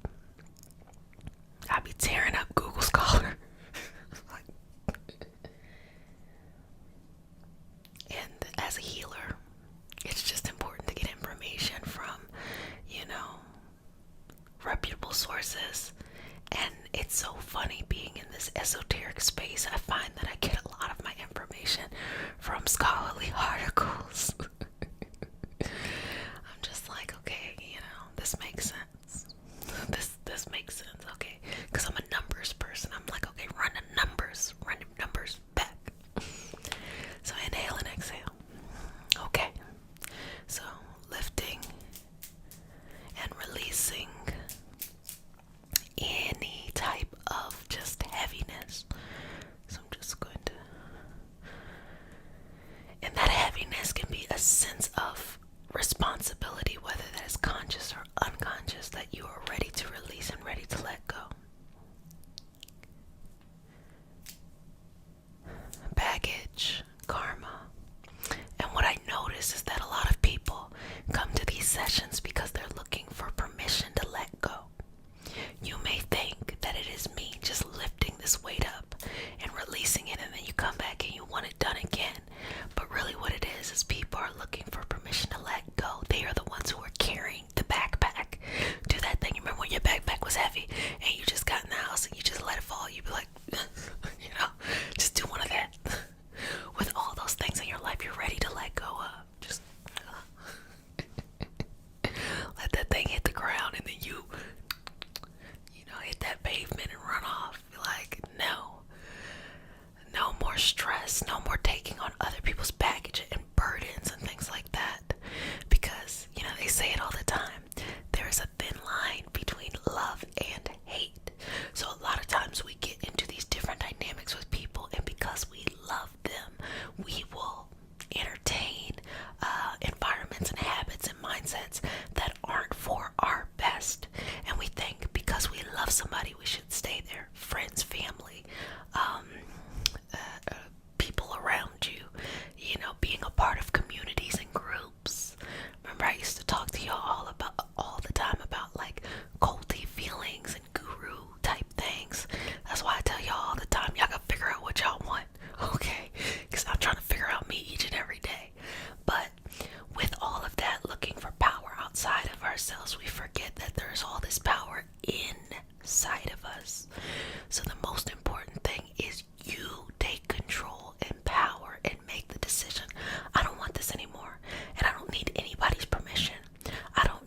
I be tearing up Google Scholar. And as a healer, it's just important to get information from, you it's so funny being in this esoteric space. I find that I get a lot of my information from scholarly articles. I'm just like, okay, this makes sense. This makes sense, okay? Because I'm a numbers person. I'm like, okay, run the numbers back. So inhale and exhale. Okay. So lifting and releasing any type of just heaviness. So I'm just going to, and that heaviness can be a sense of responsibility, whether that is conscious or unconscious, that you are ready to release and ready to let go. Baggage, karma. And what I notice is that a lot of people come to these sessions because they're looking for permission to let go. You may think that it is me just lifting this weight up and releasing it, and then you come back and you want it done again. But really what it is people are looking for permission to let go. They are the ones who are carrying the backpack. Do that thing. You remember when your backpack was heavy and you just got in the house and you just let it fall? You'd be like, just do one of that. With all those things in your life you're ready to let go of. Just let that thing hit the ground, and then you hit that pavement and run off. Be like, no more stress, no more taking on other people's baggage and burdens and things like that. Because, they say it all the time. There is a thin line between love and hate. So a lot of times we get into these different dynamics with people, and because we love them, we will entertain environments and habits and mindsets that aren't for our best. And we think because we love somebody, we should stay there. Friends, family, people around you, being a part of communities and groups. Remember, I used to talk to y'all all the time about like culty feelings and guru type things. That's why I tell y'all all the time, y'all gotta figure out what y'all want, okay? Because I'm trying to figure out me each and every day. But with all of that, looking for power outside of ourselves, we forget that there's all this power inside of us. So the most important thing is you take control and power and make the decision. I don't want this anymore, and I don't need anybody's permission. I don't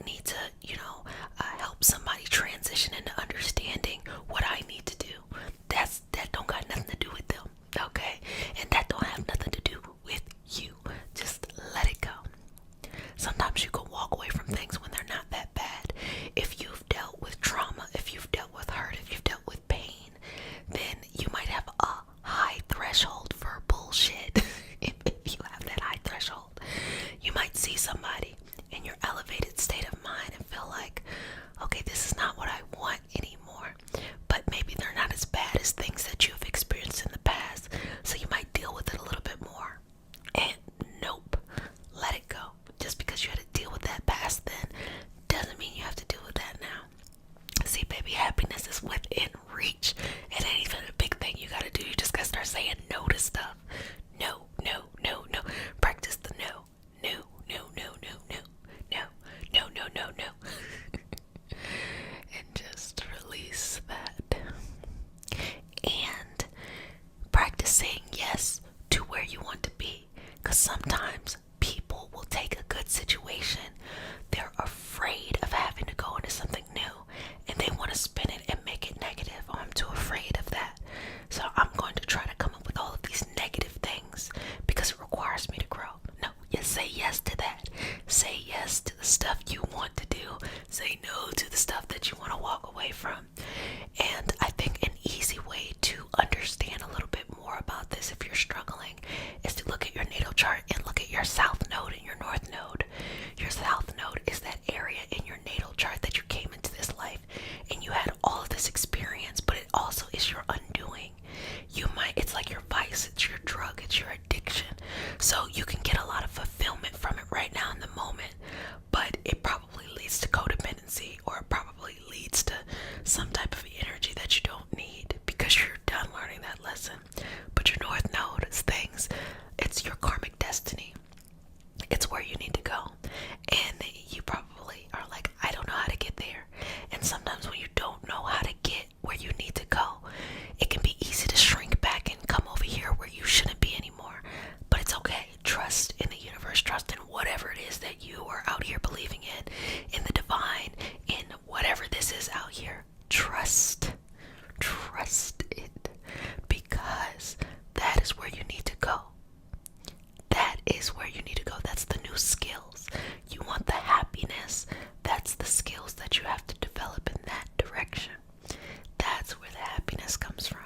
happiness comes from.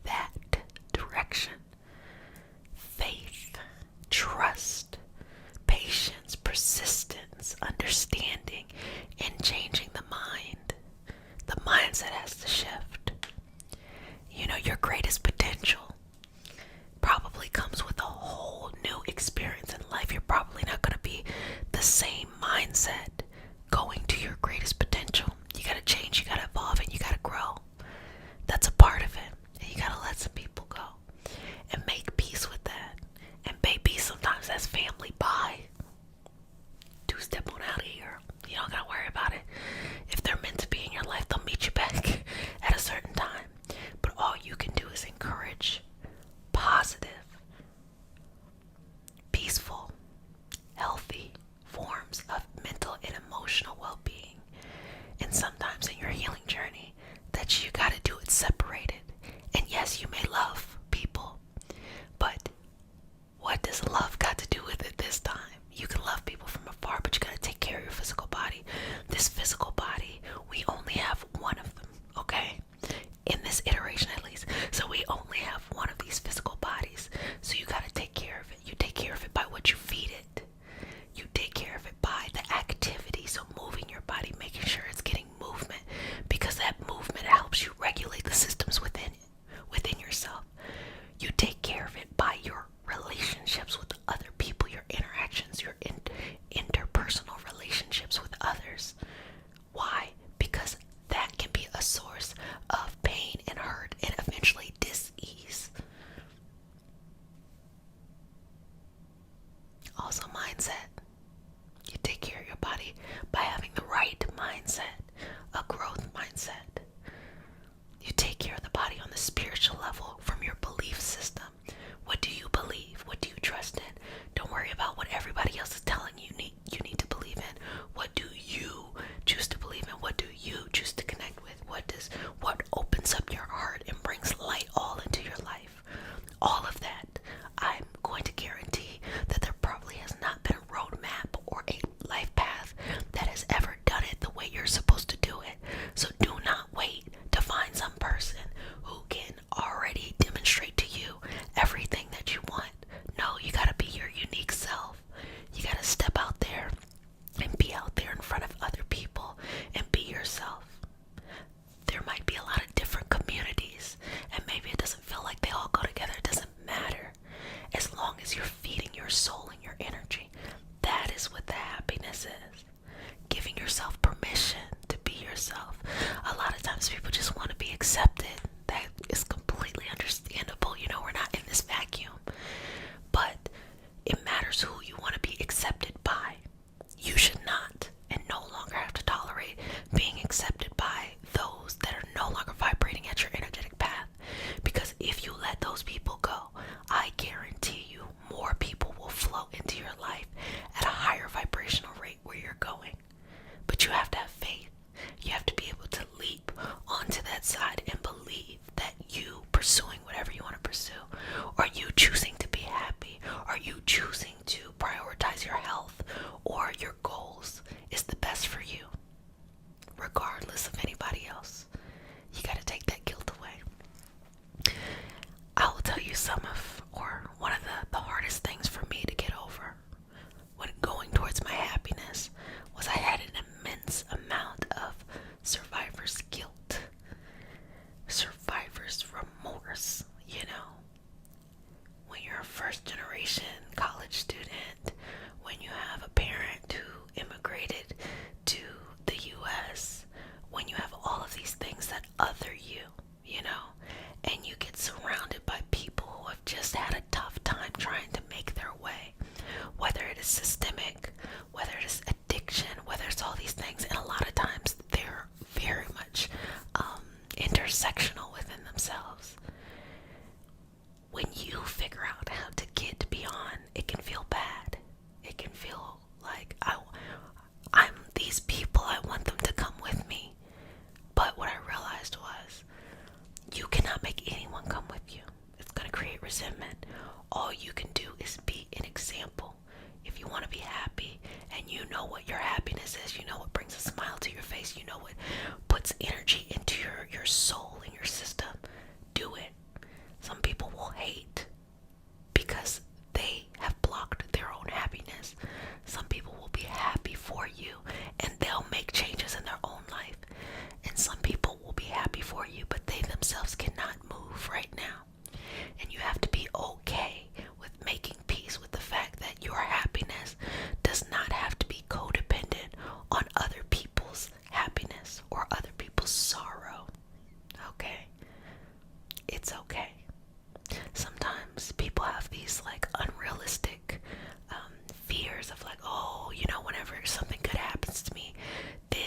That direction. Faith, trust, patience, persistence, understanding, and changing the mind. The mindset has to shift. Your greatest potential probably comes with a whole new experience in life. You're probably not going to be the same mindset going to your greatest potential. You got to change, you got to evolve, and you got to grow. That's a part of it. And you got to let some people go and make peace with that. And baby, sometimes that's family. Bye. Two-step on out of here. You don't got to worry about it. If they're meant to be in your life, they'll meet you back at a certain time. But all you can do is encourage positive, peaceful, healthy forms of mental and emotional well-being. And sometimes in your healing journey, that you got to do it separated. And yes, you may love people, but what does love got to do with it this time? You can love people from afar, but you got to take care of your physical body. This physical body, we only have one of them, okay? In this iteration at least. So we only have one of these physical bodies. So you got to take care of it. You take care of it by what you feed it. You take care of it by the activity. So moving your body, making sure it's getting movement, because that movement helps you regulate the systems within yourself. You take care of it by your relationships with other people, your interactions, your interpersonal relationships with others. Why? Because that can be a source of pain and hurt and eventually dis-ease. Also mindset. You take care of your body by having the right mindset, a growth mindset. You take care of the body on the spiritual level from your belief system. What do you believe? What do you trust in? Don't worry about what everybody else is telling you need to believe in. What do you choose to believe in? What do you choose to connect with? What opens up your heart and brings light all into your life? All of that, I'm going to guarantee that there probably has not been a roadmap or a life path that has ever done it the way you're supposed to do it. So do not wait to find some person who can already demonstrate to you everything that you want. No, you gotta be your unique self. You gotta step out there and be out there in front of other people and be yourself. There might be a lot of different communities, and maybe it doesn't feel like they all go together. It doesn't matter. As long as you're feeding your soul and your energy, that is what the happiness is. Giving yourself permission to be yourself. A lot of times people just want to be accepted. That is completely understandable. We're not in this vacuum. But it matters who you want to be accepted by. You should not and no longer have to tolerate being accepted by those that are no longer vibrating at your energetic path. Because if you let those people go, I guarantee you more people will flow into your life at a higher vibrational rate where you're going. But you have to have faith. You have to be able to leap onto that side and believe that you pursuing whatever you want to pursue, or you choosing to be happy, or you choosing to prioritize your health or your goals is the best for you, regardless of anybody else. You got to take that guilt away. I will tell you one of the hardest things for me to get over when going towards my happiness was I had an immense amount of survivor's guilt, survivor's remorse. When you're a first generation college student, when you have a parent who immigrated to the US, when you have all of these things that other you, and you get surrounded by people who have just had a tough time trying to make their way, whether it is systemic, whether it is addiction, whether it's all these things, and a lot of times they're very much intersectional within themselves. When you figure out how to get beyond, it can feel bad. It can feel like I'm these people, I want them to come with me. But what I realized was, you cannot make anyone come with you. It's going to create resentment. All you can do is be an example. If you want to be happy, and you know what your happiness is, you know what brings a smile to your face, you know what puts energy into your soul and your system, themselves cannot move right now. And you have to be okay with making peace with the fact that your happiness does not have to be codependent on other people's happiness or other people's sorrow. Okay? It's okay. Sometimes people have these like unrealistic fears of like, oh, whenever something good happens to me, then,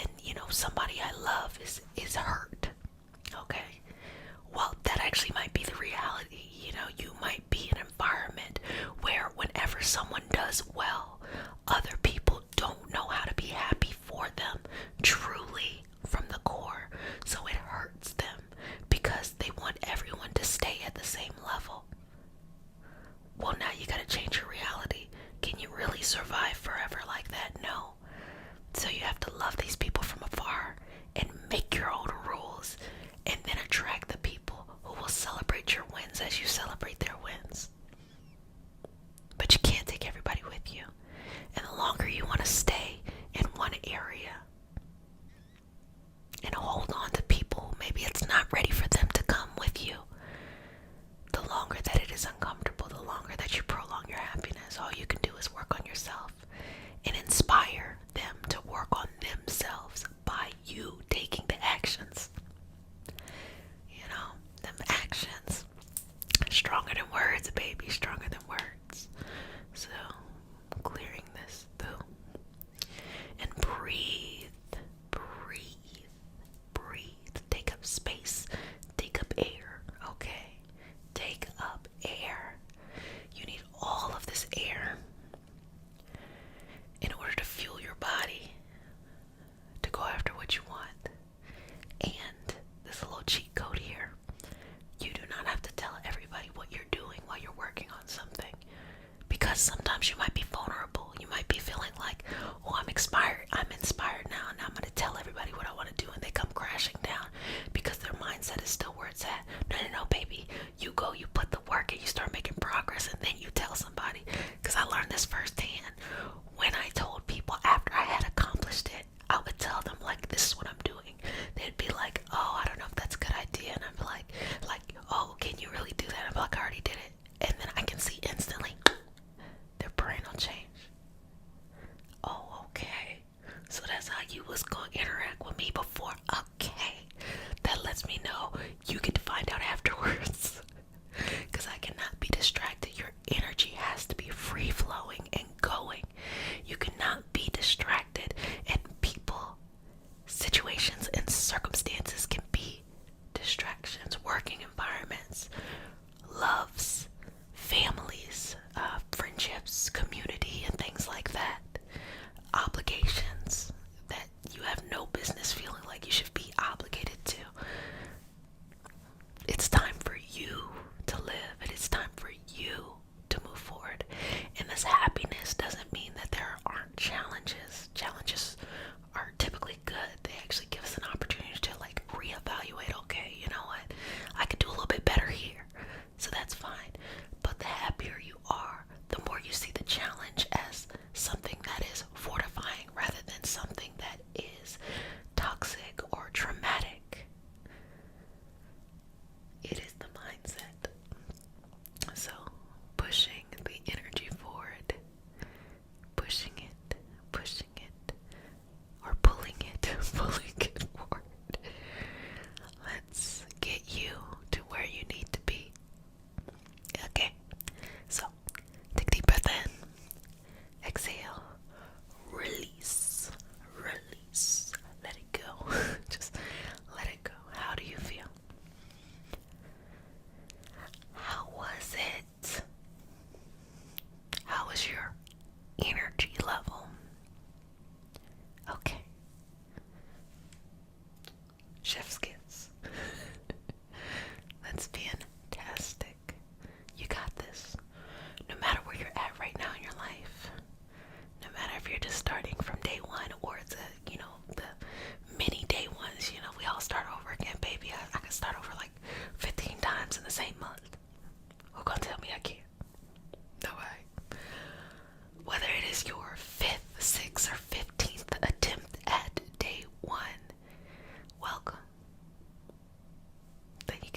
somebody I love is hurt. Okay? Well, that actually might be the reality. You might be in an environment where whenever someone does well, other people don't know how to be happy for them truly from the core. So it hurts them because they want everyone to stay at the same level. Well, now you gotta change your reality. Can you really survive forever like that? No. So you have to love these people from afar and make your own rules, and then attract the people who will celebrate your wins as you celebrate their wins. But you can't take everybody with you. And the longer you want to stay in one area and hold on to people who maybe it's not ready for them to come with you, the longer that it is uncomfortable, the longer that you prolong your happiness. All you can do is work on yourself and inspire them to work on themselves by you taking the actions. Them actions. Stronger than words, baby. Stronger than words. So, clearing this through. And breathe. Breathe. Breathe. Take up space. Take up air. Okay? Take up air. You need all of this air in order to fuel your body to go after what you want. And there's a little cheat code here. You do not have to tell everybody what you're doing while you're working on something, because sometimes you might be vulnerable. You might be feeling like, oh, I'm inspired now, and I'm going to tell everybody what I want to do, and they come crashing down because their mindset is still where it's at. No, baby. You go, you put the work, and you start making progress, and then you tell somebody. Because I learned this firsthand. When I told people after I had accomplished it, I would tell them, like, this is what I'm doing. They'd be like, oh, I don't know if that's a good idea. And I'd be like, oh, can you really do that? I'd be like, I already did it. And then I can see instantly their brain will change. Oh, okay. So that's how you was going to interact with me before. Okay. That lets me know you get to find out afterwards. Because I cannot be distracted. Your energy has to be free flowing and going. You cannot be distracted, and people, situations, and circumstances can be distractions. Working environments, loves, families, friendships, community, and things like that. Obligations that you have no business feeling like you should be obligated to. It's time for you to live, and it's time for you to move forward. And this happiness doesn't mean that there aren't challenges. Challenges are typically good. They actually give us an opportunity to like reevaluate. Okay, you know what? I could do a little bit better here. So that's fine. But the happier you are, the more you see the challenge as something that is fortifying rather than something that is toxic or traumatic. It is the mindset. So pushing the energy forward, pushing it, or pulling it forward. Let's get you to where you need to be. Okay, so take a deep breath in, exhale, release, let it go. Just let it go. How do you feel? How was it? How was your energy level? Okay. Chef's kiss. That's fantastic. You got this. No matter where you're at right now in your life, no matter if you're just starting from day one or the many day ones, we all start over again, baby. I can start over like 15 times in the same month. Who gonna tell me I can't? No way. Whether it is your 5th, 6th, or 15th attempt at day one, welcome. Thank you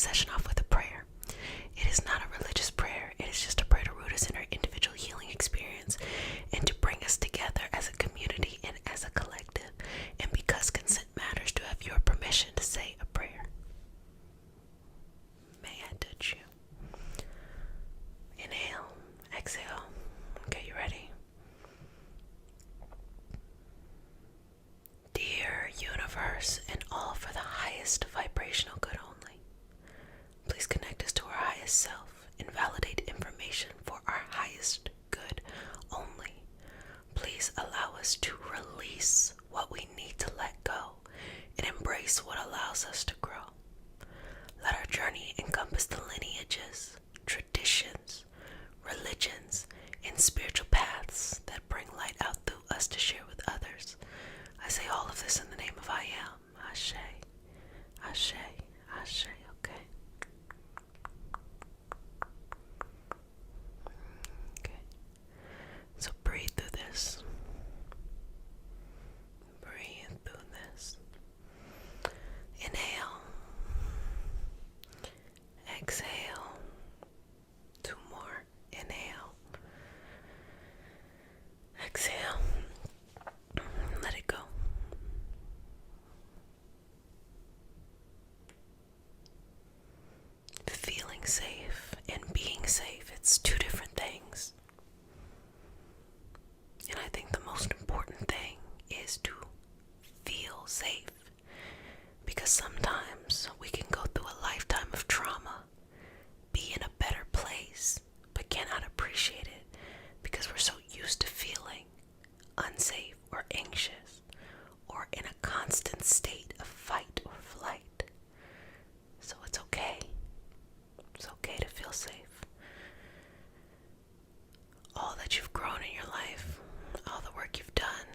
session off with a prayer. It is not a religious prayer. It is just a prayer to root us in our individual healing experience and to bring us together as a community and as a collective. And because consent matters, to have your permission to say a prayer. May I touch you? Inhale, exhale. Okay, you ready? Dear universe, and all for the highest vibrational good only, please connect us to our highest self and validate information for our highest good only. Please allow us to release what we need to let go and embrace what allows us to grow. Let our journey encompass the lineages, traditions, religions, and spiritual paths that bring light out through us to share with others. I say all of this in the name of I am. Ashe, Ashe, Ashe, okay? Okay. So breathe through this. Breathe through this. Inhale. Exhale. 2 more. Inhale. Exhale. Let it go. Feeling safe and being safe, it's 2 different things. And I think the most important thing is to feel safe. Because sometimes we can go through a lifetime of trauma, be in a better place, but cannot appreciate it because we're so used to feeling unsafe or anxious or in a constant state of fight or flight. So it's okay. It's okay to feel safe. All that you've grown in your life, all the work you've done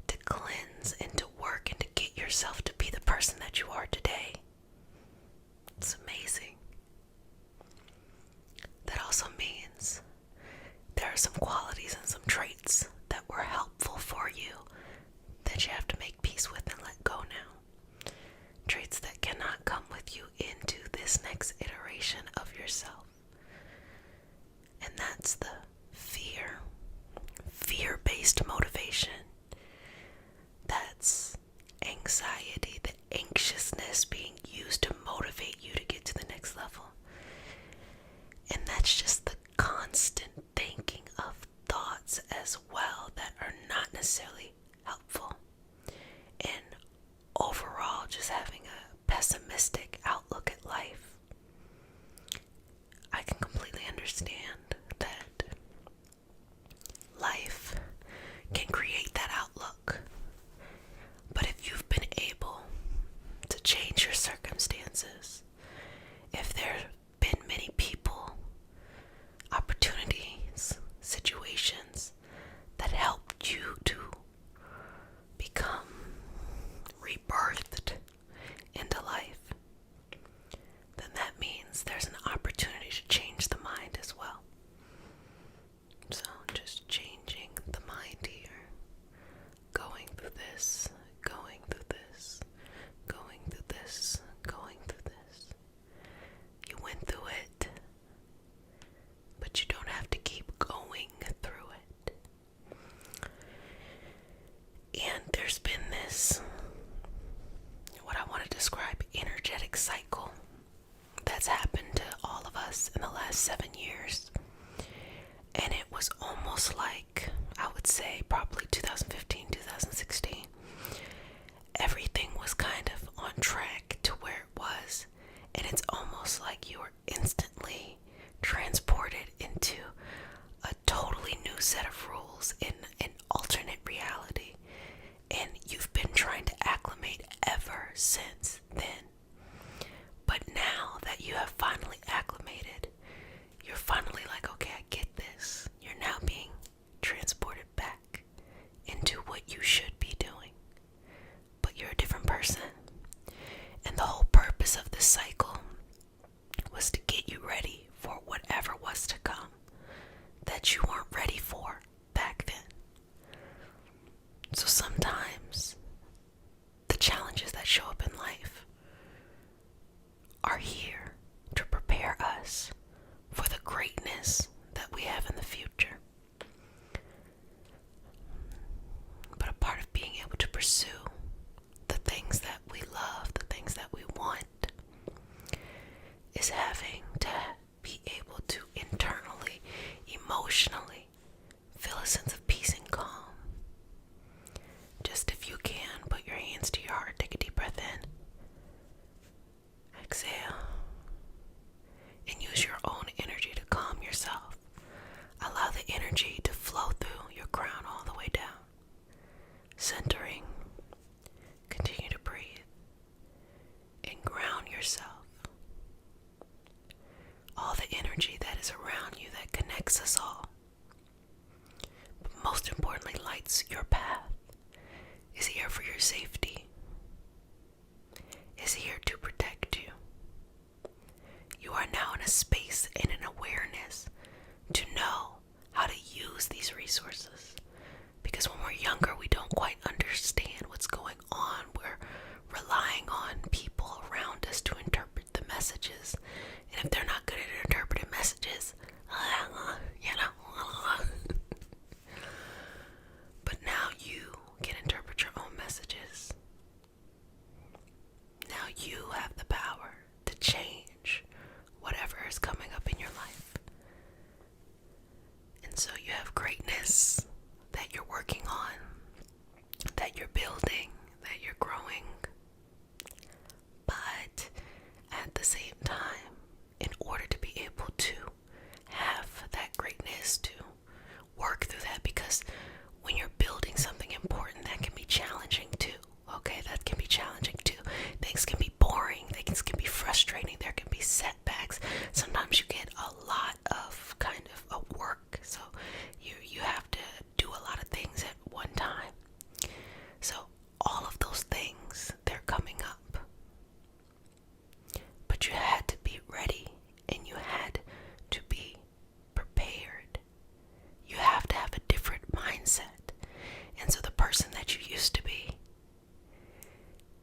to cleanse and to work and to get yourself to be the person that you are today. It's amazing. That also means there are some qualities and some traits that were helpful for you that you have to make peace with and let go now. Traits that cannot come with you into this next iteration of yourself. And that's the fear-based motivation. That's anxiety, the anxiousness being used to motivate you to get to the next level. And that's just the constant thinking of thoughts as well that are not necessarily helpful. And overall, just having a pessimistic outlook at life. I can completely understand that life can create that outlook. But if you've been able to change your circumstances, if there have been many people, opportunities, situations that helped you to become rebirthed into life, then that means there's an opportunity to change the mind as well. So just changing the mind here, going through this, going through this, going through this, going through this. You went through it, but you don't have to keep going through it. And there's been this, what I want to describe, energetic cycle that's happened to all of us in the last 7 years. And it was almost like, I would say probably 2015, 2016, everything was kind of on track to where it was. And it's almost like you were instantly transported into a totally new set of rules in an alternate reality. And you've been trying to acclimate ever since then. But now that you have finally acclimated, you're finally like, okay, I get this. You're now being transported back into what you should be doing. But you're a different person. And the whole purpose of this cycle was to get you ready for whatever was to come that you weren't ready for back then. So sometimes the challenges that show up in life are here to prepare us for the greatness that we have in the future. But a part of being able to pursue the things that we love, the things that we want, is having to be able to internally, emotionally feel a sense of peace and calm. Just if you can, put your hands to your heart, take a deep breath in, exhale, and use your own energy to calm yourself. Allow the energy to flow through your crown all the way down. Centering, continue to breathe, and ground yourself. All the energy that is around you that connects us all, but most importantly lights your path, is here for your safety, is here to protect you. You are now in a space and an awareness to know how to use these resources. Because when we're younger, we don't quite understand what's going on. We're relying on people around us to interpret the messages. And if they're not good at interpreting messages, but now you can interpret your own messages. Now you have the power to change whatever is coming up in your life. And so you have greatness that you're working on, that you're building, that you're growing. But at the same time, in order to be able to have that greatness, to work through that, because when you're building something important, that can be challenging too. Okay, that can be challenging too. Things can be boring, things can be frustrating, there can be setbacks. Sometimes you get a lot of kind of a work, so you have to do a lot of things at one time. So all of those things, they're coming up. But you had to be ready, and you had to be prepared. You have to have a different mindset. And so the person that you used to be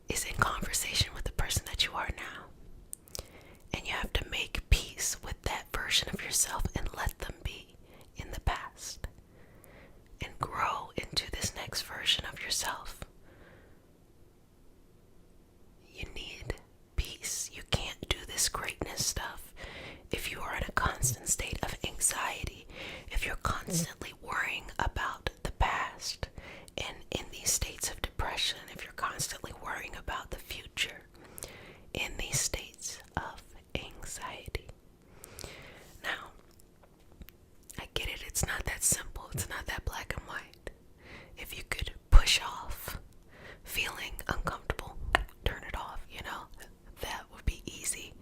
is in conversation with the person that you are now. And you have to make peace with that version of yourself and let them be in the past. And grow into this next version of yourself. You need peace. You can't do this greatness stuff if you are in a constant state of anxiety, if you're constantly worrying about the past and in these states of depression, if you're constantly worrying about the future in these states of anxiety. Now, I get it, it's not that simple, it's not that black and white. If you could push off feeling uncomfortable, turn it off, that would be easy.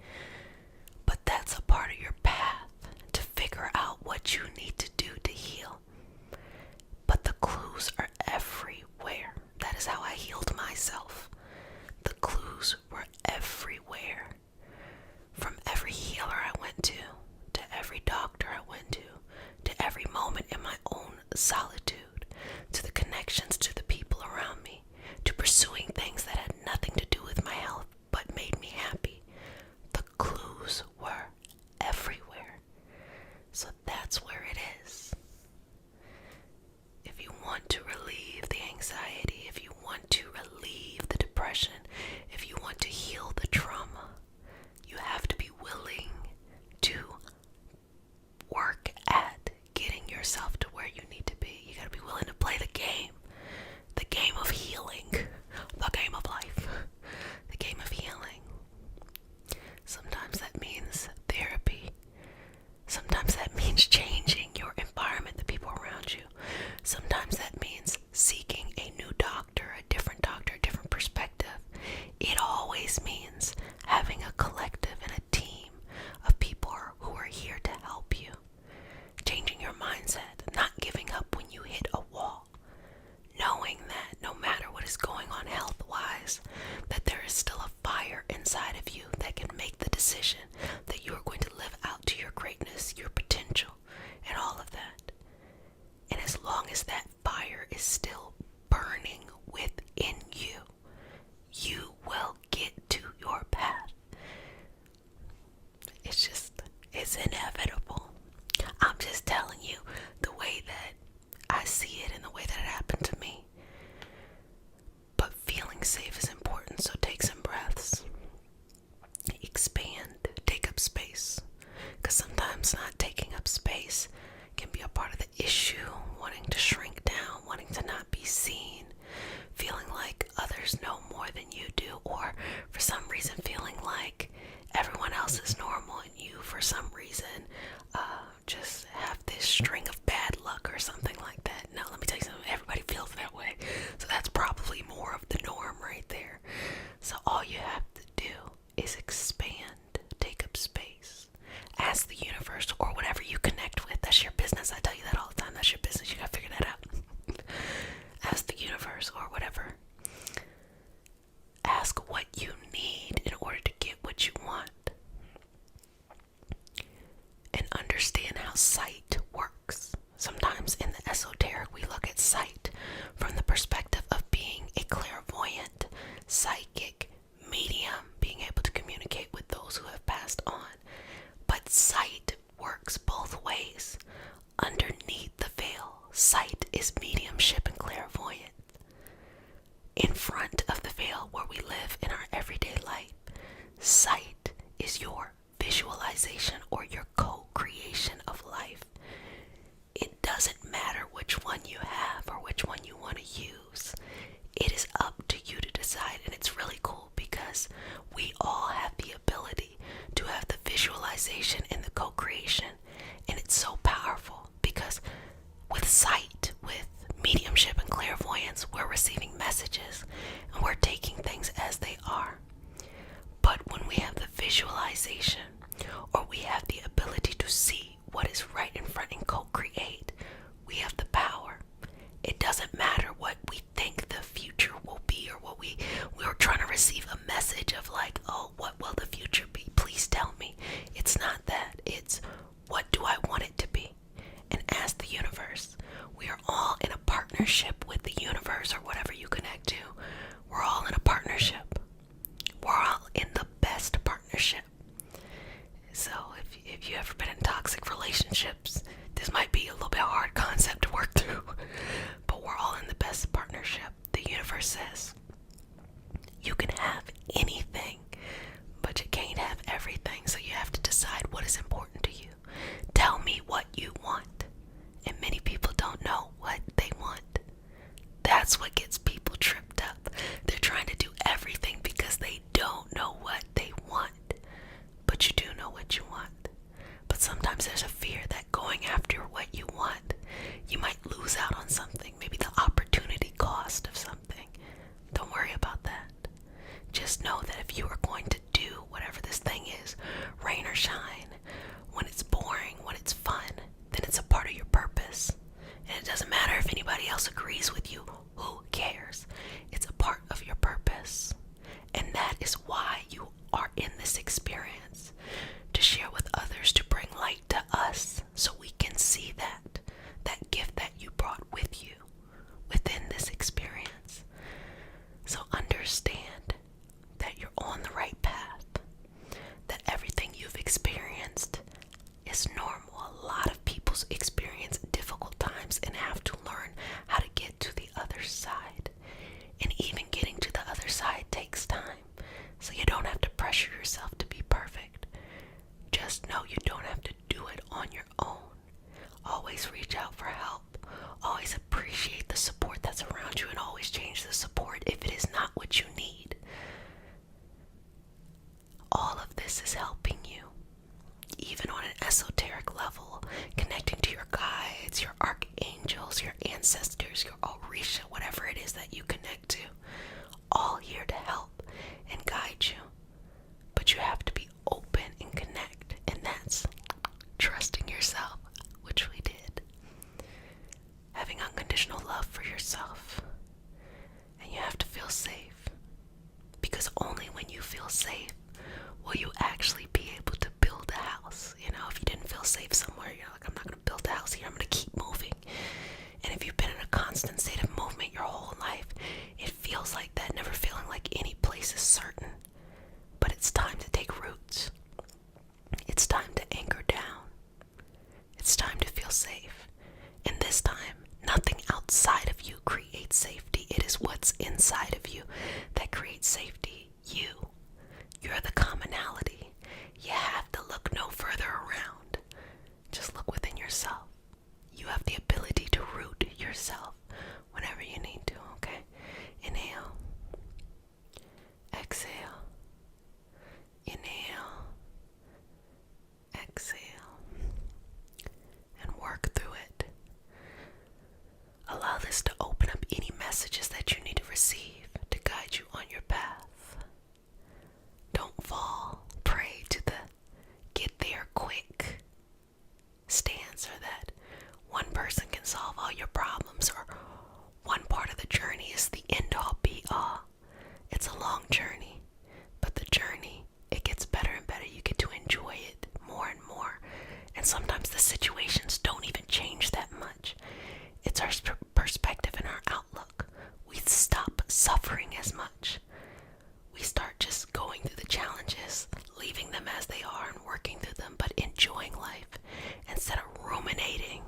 But that's a part of your path to figure out what you need to do to heal. But the clues are everywhere. That is how I healed myself. The clues were everywhere. From every healer I went to every doctor I went to every moment in my own solitude, to the connections to the people around me, to pursuing things that had nothing to do with my health but made me happy. The clues were everywhere. So that's where it is. If you want to relieve the anxiety, if you want to relieve the depression, if you want to heal the trauma, you have to be willing to work at getting yourself to where you need to be. You gotta be willing to play the game. for some reaon feeling like everyone else is normal and you for some reason just have this string of bad luck or something like that. No, let me tell you something, everybody feels that way. So that's probably more of the norm right there. So all you have to do is expand, take up space, ask the universe or whatever you connect with. That's your business. I tell you that all the time. That's your business. You gotta figure that out. Ask the universe or whatever. Ask what you need in order to get what you want. And understand how sight works. Sometimes in the esoteric, we look at sight from the perspective of being a clairvoyant, psychic, medium, being able to communicate with those who have passed on. But sight works both ways. Underneath the veil, sight is mediumship and clairvoyance. In front of the veil where we live in our everyday life, sight is your visualization or your co-creation of life. It doesn't matter which one you have or which one you want to use. It is up to you to decide, and it's really cool because we all have the ability to have the visualization and the co-creation, and it's so powerful because with sight, with mediumship and clairvoyance, we're receiving messages and we're taking things as they are. But when we have the visualization or we have the ability to see what is right in front and co-create, we have the power. It doesn't matter what we think the future will be or what we're trying to receive a message of like, oh, what will the future be? Please tell me. It's not that. It's what do I want it to be? And ask the universe. We are all in a partnership with the universe or whatever you connect to. We're all in a partnership. We're all in the best partnership. So if you've ever been in toxic relationships, this might be a little bit hard concept to work through. But we're all in the best partnership. The universe says, you can have anything, but you can't have everything. So you have to decide what is important to you. Tell me what you want. And many people don't know what they want. That's what gets people tripped up. They're trying to do everything because they don't know what they want. But you do know what you want. But sometimes there's a fear that going after what you want, you might lose out on something. Maybe the opportunity cost of something. Don't worry about that. Just know that if you are going to do whatever this thing is, rain or shine, when it's boring, when it's fun, then it's a part of your purpose. And it doesn't matter if anybody else agrees with you. Who cares? It's a part of your purpose. And that is why you are in this experience. To share with others, to bring light to us so we can see that gift that you brought with you within this experience. So understand that you're on the right path. That everything you've experienced is normal. A lot of people experience difficult times and have to learn how to get to the other side. And even getting to the other side takes time. So you don't have to pressure yourself to be perfect. Just know you don't have to do it on your own. Always reach out for help. Always appreciate the support that's around you and always change the support if it is not what you need. All of this is helping you. Even on an esoteric level, connecting to your guides, your archangels, your ancestors, your Orisha, whatever it is that you connect to, all here to help and guide you. But you have to be open and connect, and that's trusting yourself, which we did. Having unconditional love for yourself, and you have to feel safe, because only when you feel safe will you actually be able to build a house. You know, if you didn't feel safe somewhere, you're like, I'm not going to build a house here, I'm going to keep moving. And if you've been in a constant state of movement your whole life, it feels like that, never feeling like any place is certain. But it's time to take roots. It's time to anchor down. It's time to feel safe. And this time, nothing outside of you creates safety. It is what's inside of you that creates safety. You're situations don't even change that much. It's our perspective and our outlook. We stop suffering as much. We start just going through the challenges, leaving them as they are and working through them, but enjoying life instead of ruminating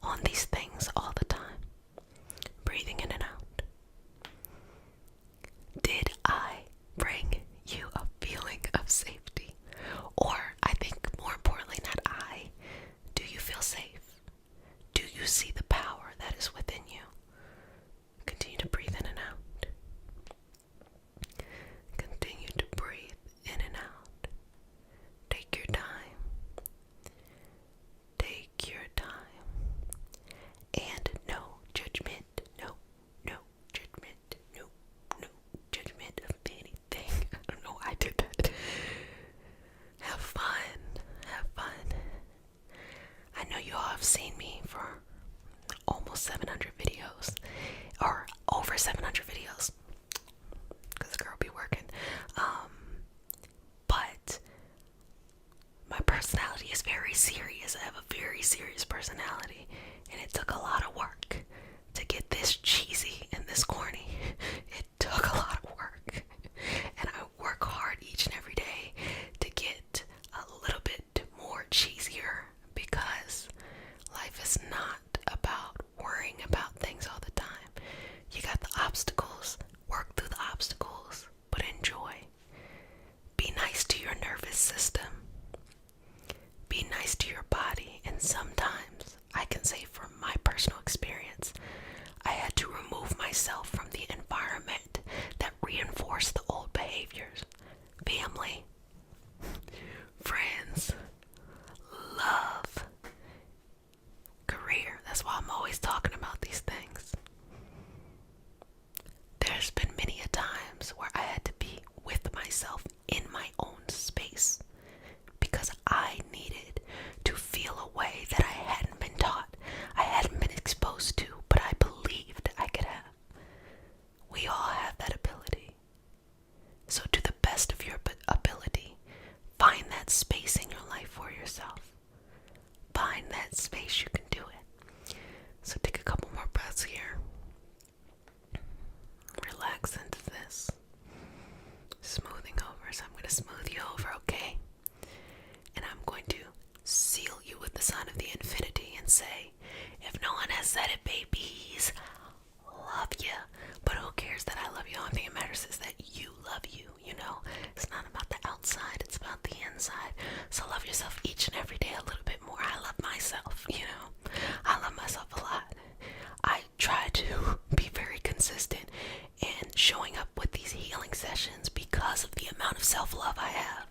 on these things all the time. Breathing in and out. Did I bring you a feeling of safety? Or, I think more importantly, not I, do you feel safe? Do you see the power that is within you? Continue to breathe in and out. Continue to breathe in and out. Take your time. Take your time. And no judgment. No judgment. No judgment of anything. I don't know why I did that. Have fun. Have fun. I know you all have seen me for almost 700 videos. Or over 700 videos. Because the girl be working. But my personality is very serious. I have a very serious personality. And it took a lot of work to get this cheesy and this corny. It took a lot of work. And I work hard each and every day to get a little bit more cheesier, because life is not about worrying about things all the time. You got the obstacles, work through the obstacles, but enjoy. Be nice to your nervous system. Be nice to your body. And sometimes, I can say from my personal experience, I had to remove myself from the environment that reinforced the old behaviors. Family, friends, love, career. That's why I'm always talking about these things. There's been many a times where I had to be with myself in my own space because I needed to feel a way that I hadn't been taught, I hadn't been exposed to, but I believed I could have. We all have that ability. So to the best of your ability, find that space in your life for yourself. Find that space, you can do it. So take a couple more breaths here. Relax into this. Smoothing over. So I'm going to smooth you over, okay? And I'm going to seal you with the sign of the infinity and say, if no one has said it, babies, love you. But who cares that I love you? The only thing that matters is that you love you, you know? It's not about the outside, it's about the inside. So love yourself each and every day a little bit more. I love myself, you know? I love myself a lot. I try to be very consistent in showing up with these healing sessions because of the amount of self-love I have.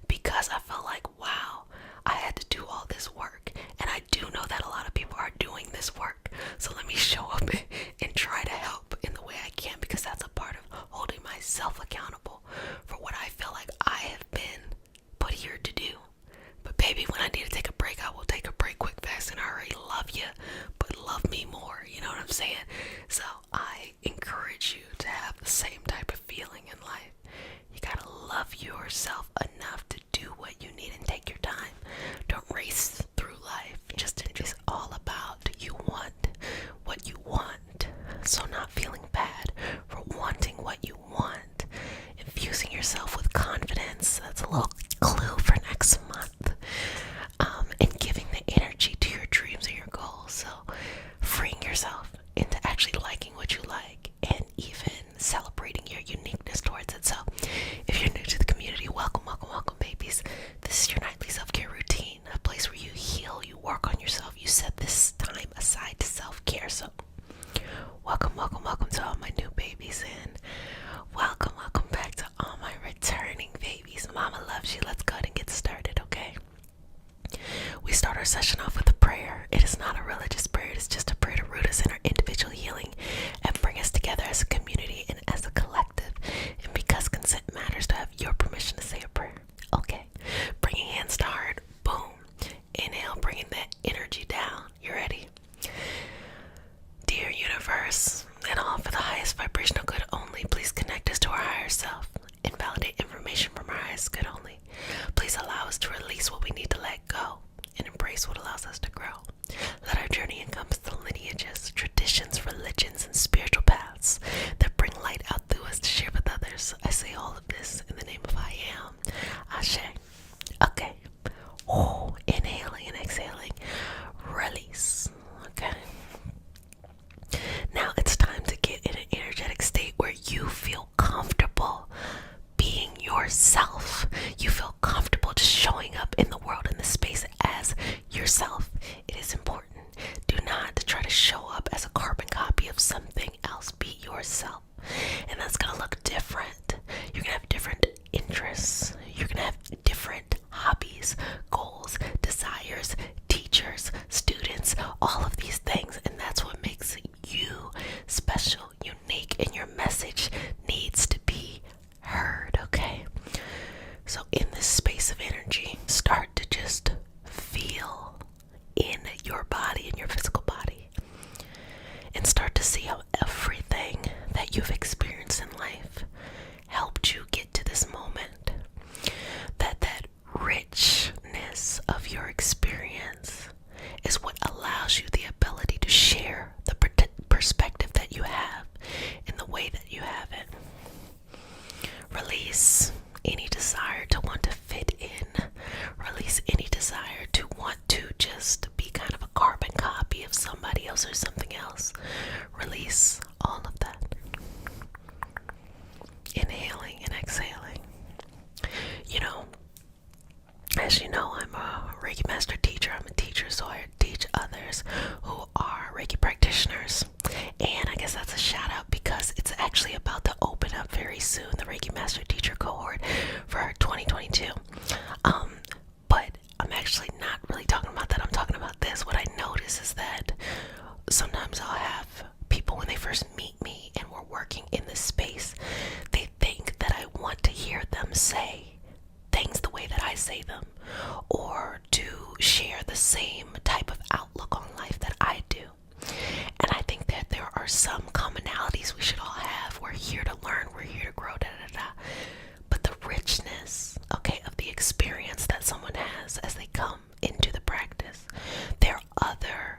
Because I felt like, wow, I had to do all this work. And I do know that a lot of people are doing this work. So let me show up and try to help in the way I can, because that's a part of holding myself accountable for what I feel like I have been put here to do. But baby, when I need to take a break, I will take a break quick, fast, and I already love you, but love me more, you know what I'm saying? So I encourage you to have the same type of feeling in life. You gotta love yourself enough to do what you need and take your time. Don't race through life. Just it's all about you want what you want. So not feeling bad for wanting what you want. Infusing yourself with confidence. That's a little clue for next month. And giving the energy to your dreams and your goals. So freeing yourself into actually liking what you like and even celebrating your uniqueness towards it. So if you're new to the community, welcome, babies. This is your nightly self-care routine, a place where you heal, you work on yourself, you set this time aside to self-care. So welcome to all my new babies, and welcome back to all my returning babies. Mama loves you. Let's go ahead and get started, okay? We start our session off with a prayer. It is not a religious prayer. It is just a prayer to root us in our individual healing and bring us together as a community and as a collective. And because consent matters, to have your permission to say a prayer. Okay. Bringing hands to heart. Boom. Inhale, bringing that energy down. You ready? Dear universe, and all for the highest vibrational good only, please connect us to our higher self. Invalidate information from our highest good only. Please allow us to release what we need to let go and embrace what allows us to say all of this in the name of I am. Ashe. Okay. Oh, inhaling and exhaling. Release. Okay. Now it's time to get in an energetic state where you feel comfortable being yourself. You feel comfortable just showing up in the world, in the space as yourself. It is important. Do not try to show up as a carbon copy of something else. Be yourself. And that's going to look different. You're going to have different interests. You're going to have different hobbies, goals, desires, teachers, students, all of these things. And that's what makes you special, unique, and your message needs to be heard, okay? So in this space of energy, start to just feel in your body, in your physical body, and start to see how everything that you've experienced in life helped you get to this moment. That richness of your experience is what allows you the ability to share the perspective that you have in the way that you have it. Release any desire to want to fit in. Release any desire to want to just be kind of a carbon copy of somebody else or something else. Release all of that. Inhaling and exhaling. As you know, I'm a Reiki master teacher. I'm a teacher, so I teach others who are Reiki practitioners. And I guess that's a shout out because it's actually about to open up very soon, the Reiki master teacher cohort for 2022. But I'm actually not really talking about that. I'm talking about this. What I notice is that sometimes I'll have people, when they first meet me and we're working in this space, they think that I want to hear them say things the way that I say them, or to share the same type of outlook on life that I do. And I think that there are some commonalities we should all have. We're here to learn, we're here to grow, But the richness, okay, of the experience that someone has as they come into the practice, there are other,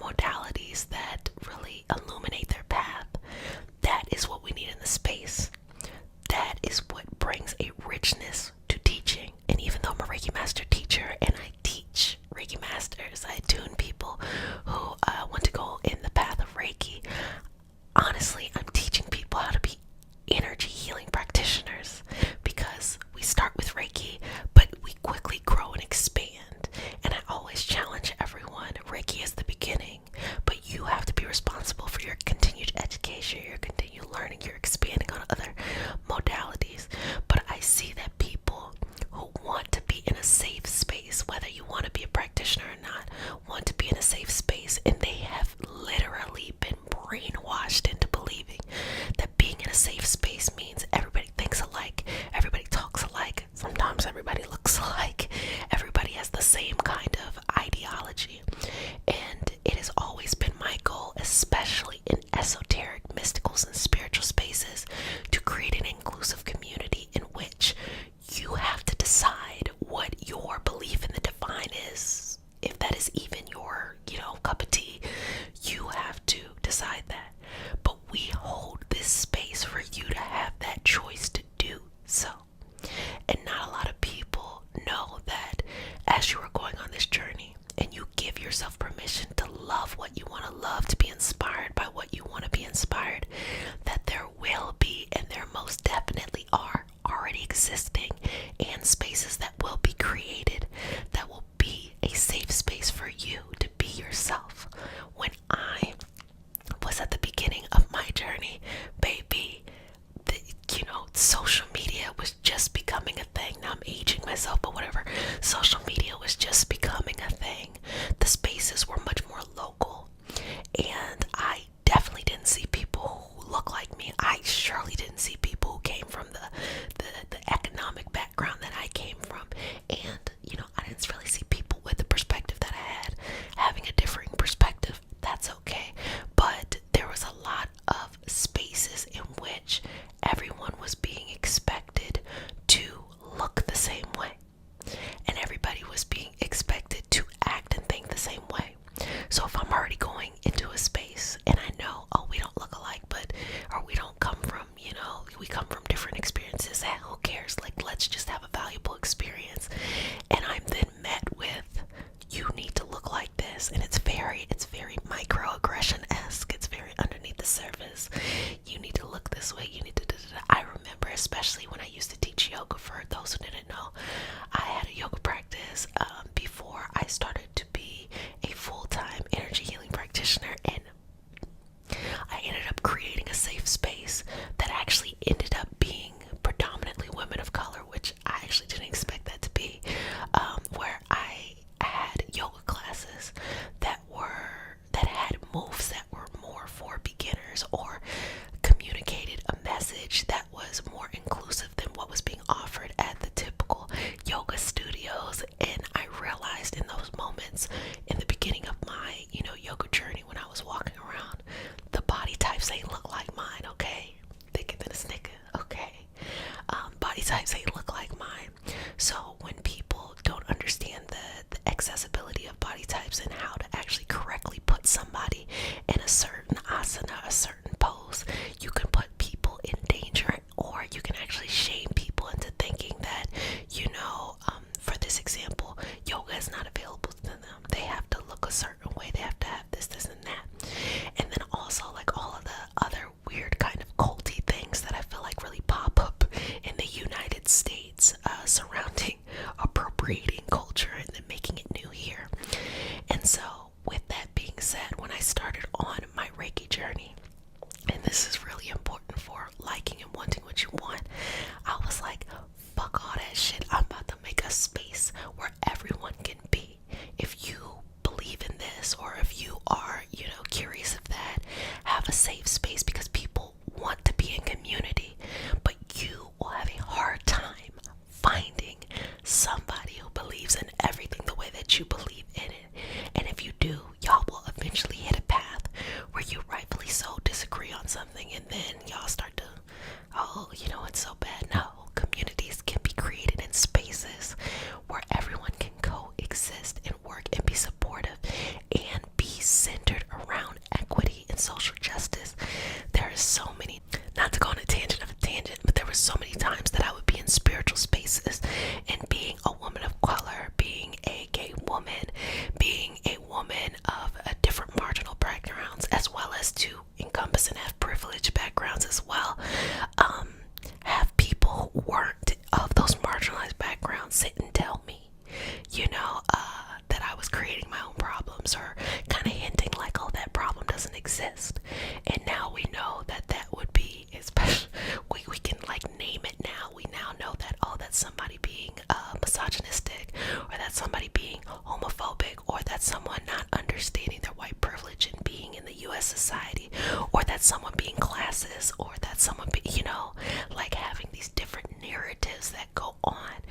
modalities that really illuminate their path. That is what we need in the space. That is what brings a richness to teaching. And even though I'm a Reiki master teacher and I teach Reiki masters, I attune people who want to go in the path of Reiki, honestly, I'm teaching people how to be energy healing practitioners, because we start with Reiki, but we quickly grow and expand. And I always challenge everyone, Reiki is the beginning, but you have to be responsible for your continued education, your continued learning, your expanding on other modalities. But I see that people who want to be in a safe space, whether you want to be a practitioner or not, want to be in a safe space, and they have literally been brainwashed into believing that being in a safe space means everybody thinks alike, everybody talks alike, sometimes everybody looks alike, everybody has the same kind of ideology. And it has always been my goal, especially in esoteric, mysticals, and spiritual spaces, to create an inclusive community in which you have to decide what your belief in the divine is. If that is even your, cup of tea, you have to decide that. But we hold this space for you to have that choice to do so. And not a lot of people know that as you are going on this journey and you give yourself permission to love what you want to love, to be inspired by what you want to be inspired, that there will be, and there most definitely are already existing, and spaces that will be created that will be a safe space for you to be yourself. When I was at the beginning of my journey, baby, social media was just becoming a thing. Now I'm aging myself, but whatever. Social media was just becoming a thing. The spaces were much more local, and I definitely didn't see people who look like me. I surely didn't see people who came from the economic background that I came from, and I didn't really see people with the perspective that I had. Having a differing perspective, that's okay, but there was a lot of spaces in which everyone was being expected to look the same way, and everybody yoga. For those who didn't know, I had a yoga practice before I started to be a full-time energy healing practitioner, and I ended up creating a safe space that actually ended up being predominantly women of color, which I actually didn't expect that to be, where I had yoga classes that had moves that were more for beginners, or communicated a message that was more inclusive than what was being offered at the typical yoga studios. And I realized in those moments, in the beginning of my yoga journey, when I was walking around, the body types ain't look like mine, okay? Thicker than a snicker, okay? Body types ain't look like mine. So when people don't understand the accessibility of body types and how to actually correctly put somebody in a certain asana, a certain pose, you can put people in danger, or you can actually shame people into thinking that, for this example, yoga is not available to them. They have to look a certain way. They have to have this, and that. And then also, like, all of the other weird kind of culty things that I feel like really pop up in the United States surrounding appropriating culture and then making it new here. And so, with that being said, when I started on my Reiki journey, and this is really important for liking and wanting what you want, I was like, fuck all that shit. I'm about to make a space where everyone can be. If you believe in this, or if you are, curious of that, have a safe space, because people want to be in community, but you will have a hard time finding somebody who believes in everything the way that you believe in it. And if you do, y'all will eventually hit a path where you rightfully so disagree on something, and then y'all start to, it's so bad. No, communities can be created in spaces where everyone can coexist and work and be supportive and be centered around equity and social justice. There is so many, not to go on a tangent of a tangent, but there were so many times that I would be in spiritual spaces, and being a woman of color, being a gay woman, being a woman of a different marginal backgrounds, as well as to encompass and have privileged backgrounds as well, have people who weren't of those marginalized backgrounds sit and tell me, that I was creating my own problems, or kind of hinting like, oh, that problem doesn't exist. And now we know that that would be, especially, we can like name it now. We now know that, oh, that's somebody being misogynistic, or that's somebody being homophobic, or that's someone not understanding their white privilege and being in the U.S. society, or that's someone being classist, or that's someone like having these different narratives that go on.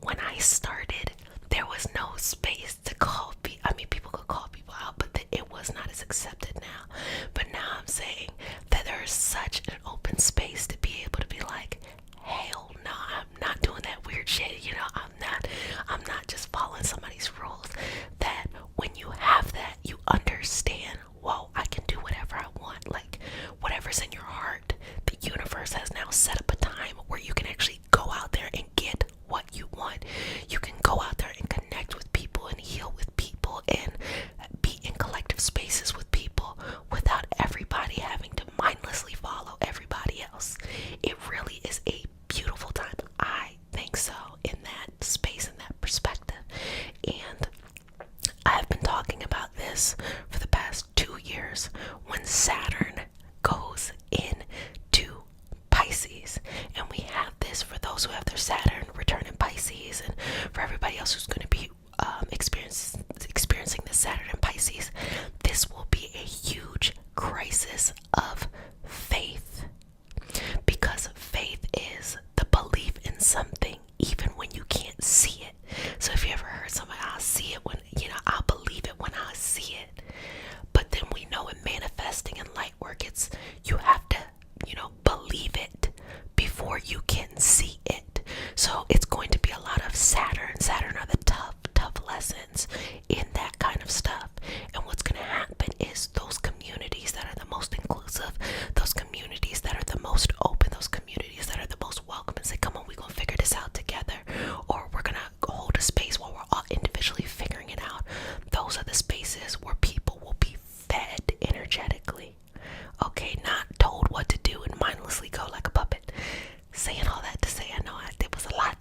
When I started, there was no space to call people. I mean, people could call people out, but it was not as accepted now. But now I'm saying that there is such an open space to be able to be like, hell no, I'm not doing that weird shit. I'm not just following somebody's rules. That when you have that, you understand, whoa, I can do whatever I want. Like, whatever's in your heart, the universe has now set up a time where you can actually go out there and get what you want. You can go out there and connect with people and heal with people and be in collective spaces with people without everybody having to mindlessly follow everybody else. It really is a beautiful time. I think so, in that space, in that perspective. And I've been talking about this for the past 2 years. When Saturn goes into Pisces, and we have this for those who have their Saturn return in Pisces, and for everybody else who's going to be experiencing the Saturn in Pisces, this will be a huge crisis of faith, because faith is the belief in something even when you can't see it. So if you ever heard somebody, I'll see it when, I'll believe it when I see it. But then we know in manifesting and light work, it's, you have to, believe it before you can see it. So it's going to be a lot of Saturn. Saturn are the tough lessons in that kind of stuff. And what's going to happen is those communities that are the most inclusive, those communities that are the most open, those communities that are the most welcome, and say, come on, we're going to figure this out together. Or we're going to hold a space while we're all individually figuring it out. Those are the spaces where people will be fed energetically. Okay, not told what to do and mindlessly go like a puppet. Saying all that to say, I know there was a lot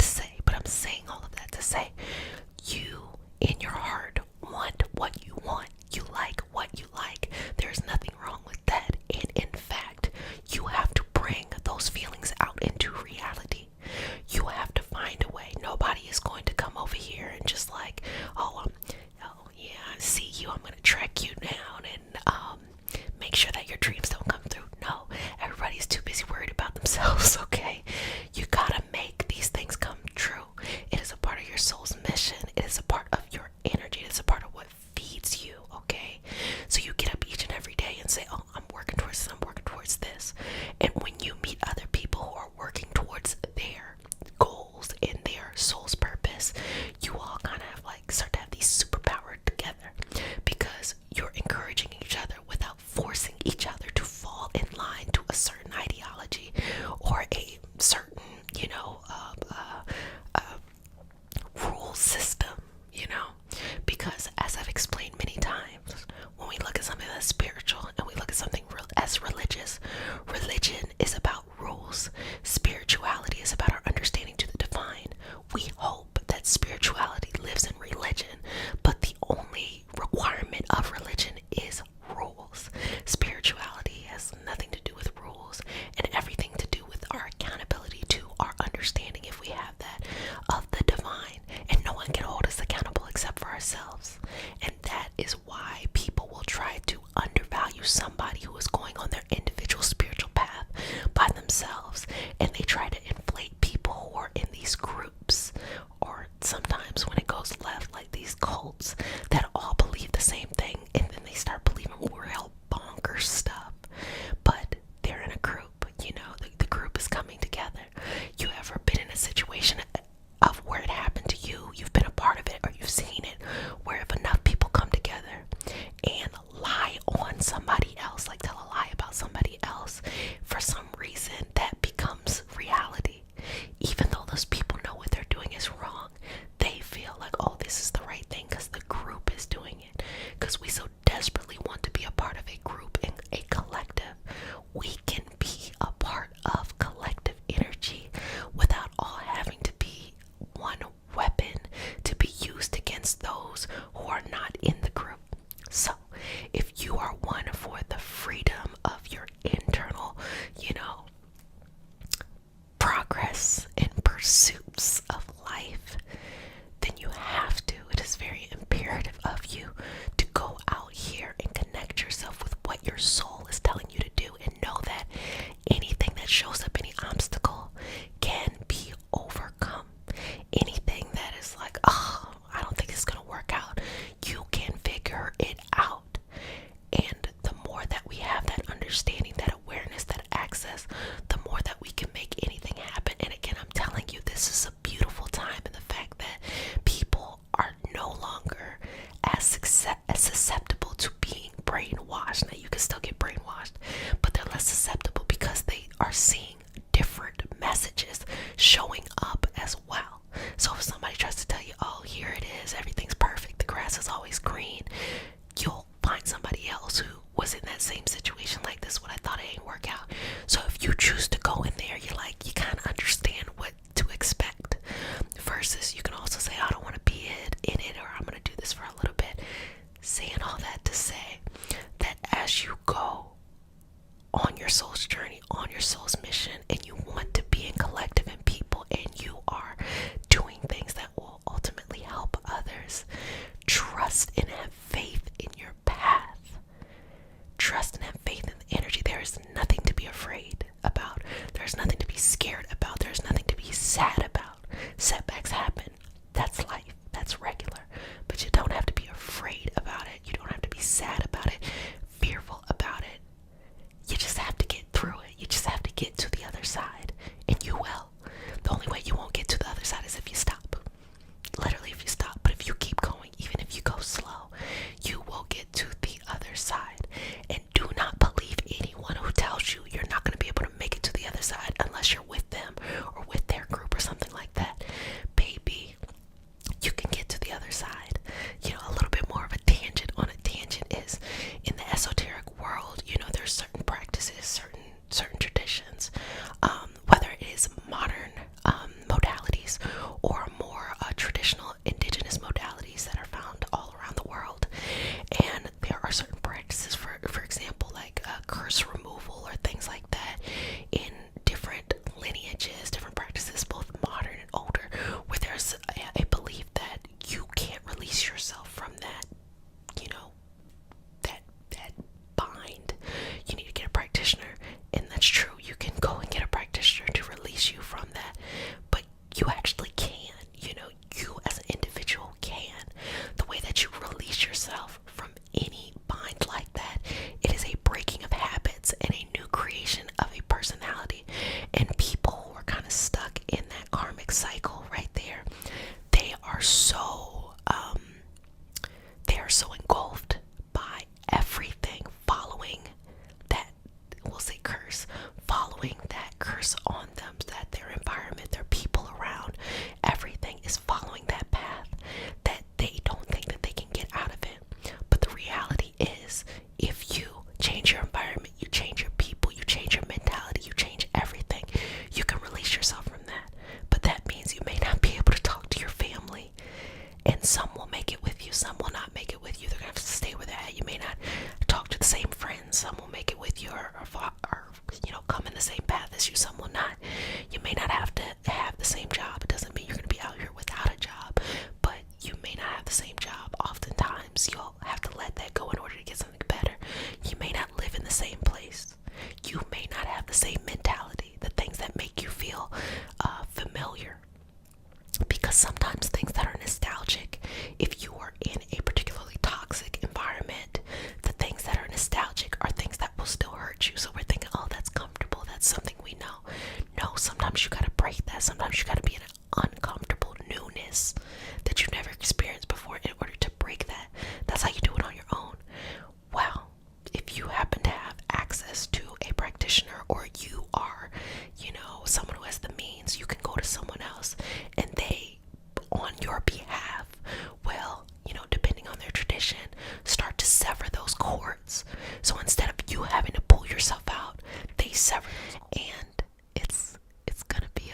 Setbacks happen. That's life. That's regular. But you don't have to be afraid about it. You don't have to be sad about it, fearful about it. You just have to get through it. You just have to get to the other side. And you will. The only way you won't get to the other side is if you stop. Literally, if you stop. But if you keep going, even if you go slow, you will get to the other side. And do not believe anyone who tells you you're not going to be able to make it to the other side unless you're with them or with their group or something like that. Baby, you can get to the other side. You know, a little bit more of a tangent on a tangent is in the esoteric world, you know, there's certain practices, certain traditions, whether it is modern modalities or more traditional indigenous modalities that are found all around the world. And there are certain practices, for example, like curse removal or things like that in different lineages, different practices, both modern and older, where there's a belief that you can't release yourself from that, you know, that bind. You need to get a practitioner, and that's true. You can go and get a practitioner to release you from that, but you actually can. You know, you as an individual can. The way that you release yourself from any bind like that, it is a breaking of habits and a new creation of a personality. And people who are kind of stuck in that karmic cycle right there, they are so engulfed by everything following that, we'll say curse, following that curse on them, that their environment, their people around, everything is following that path, that they don't think that they can get out of it. But the reality is, if you change your environment, you change your people, you change your mentality, you change everything, you can release yourself from that. But that means you may not be able to talk to your family, and some will make it with you, some will not make it with you. They're gonna have to stay where they're at. You may not talk to the same friends, some will make it with you, or you know, come in the same path as you, some will not. You may not have to have the same job. It doesn't mean you're gonna be out here without a job, but you may not have the same job. Oftentimes you'll have to let that go in order to get something better. You may not live in the same place. You may not have the same mentality, the things that make you feel familiar. Because sometimes things that are nostalgic, if you are in a particularly toxic environment, the things that are nostalgic are things that will still hurt you. So we're thinking, oh, that's comfortable, that's something we know. No, sometimes you gotta break that. Sometimes you gotta be in an uncomfortable newness that you've never experienced before in order to break that. That's how you do it on your own. Well, if you happen to have access to a practitioner, or you are, you know, someone who has the means, you can go to someone else and they, on your behalf, will, you know, depending on their tradition, start to sever those cords. So instead of you having to pull yourself out, they sever, and it's gonna be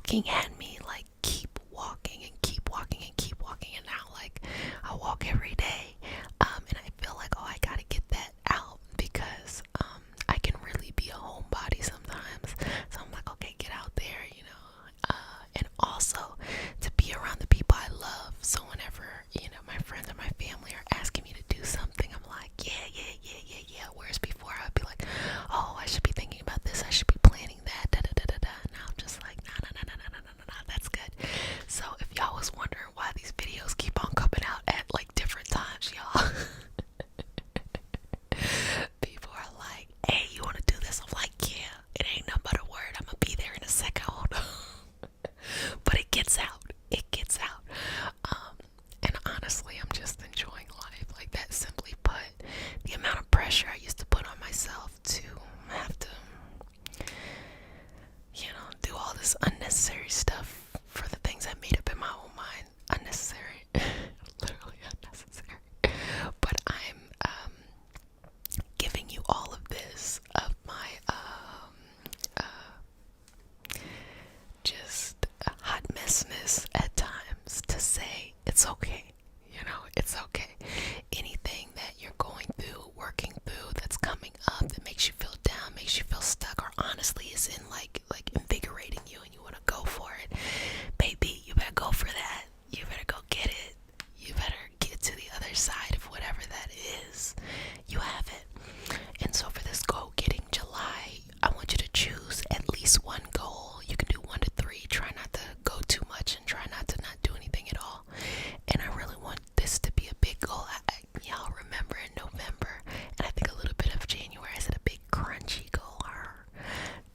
fucking had me like keep walking and keep walking and keep walking, and now like I walk every day, and I feel like, oh, I gotta get that out because I can really be a homebody sometimes. So I'm like, okay, get out there, you know, and also to be around the people I love. So whenever, you know, my friends or my family are asking me to do something, I'm like, yeah. Whereas before I would be like, oh, I should be thinking about this, I should be planning that, da da da da da. Now I'm just like, nah, that's good. So if y'all was wondering why these videos keep on coming out at like different times, y'all, people are like, hey, you want to do this? I'm like, yeah, it ain't nothing but a word. I'm gonna be there in a second. Hold on. But it gets out. And honestly, I'm just enjoying life. Like that, simply put. The amount of pressure I used to put on myself to have to, you know, do all this unnecessary stuff for the things I made up in my own mind. Unnecessary. Literally unnecessary. But I'm giving you all of this, of my just hot messness at times, to say it's okay. You know, it's okay. Anything that you're going through, working through, that's coming up, that makes you feel down, makes you feel stuck, or honestly is in like invigorating you and you want to go for it, baby, you better go for that. You better go get it. You better get to the other side of whatever that is. You have it. And so for this goal getting July, I want you to choose at least one goal. You can do 1 to 3. Try not to go too much and try not to not do anything at all. And I really want this to be a big goal. Y'all remember in November, and I think a little bit of January, I said a big crunchy goal.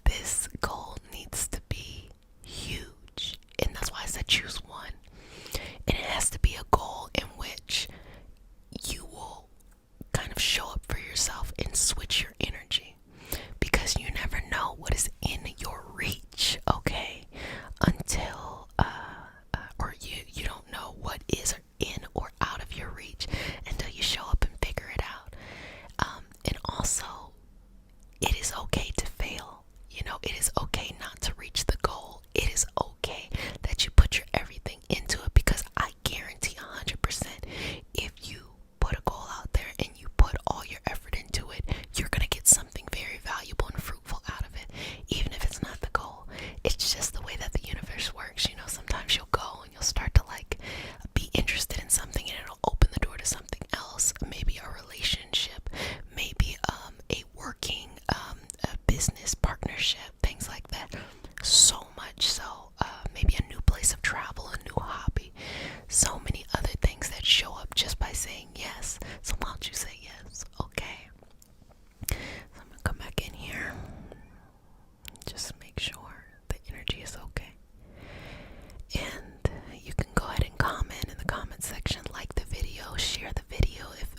This goal needs to be huge. And that's why I said choose one. And it has to be a goal in which you will kind of show up for yourself and switch your energy, because you never know what is in your reach, okay, until or you don't know what is in or out of your reach until you show up and figure it out. And also, it is okay to fail. You know, it is okay not to reach the goal. It is okay that you put your everything into it, because I guarantee 100% if you put a goal out there and you put all your effort into it, you're gonna get something very valuable and fruitful out of it, even if it's not the goal. It's just the way that the universe works. You know, sometimes you'll go and you'll start to like be interested in something, and it'll open the door to something else, maybe a relationship, maybe a working a business partnership, things like that. So much so, maybe a new place of travel, a new hobby, so many other things that show up just by saying yes. So why don't you say yes? Okay, so I'm gonna come back in here, just make sure the energy is okay. And you can go ahead and comment in the comment section, like the video, share the video if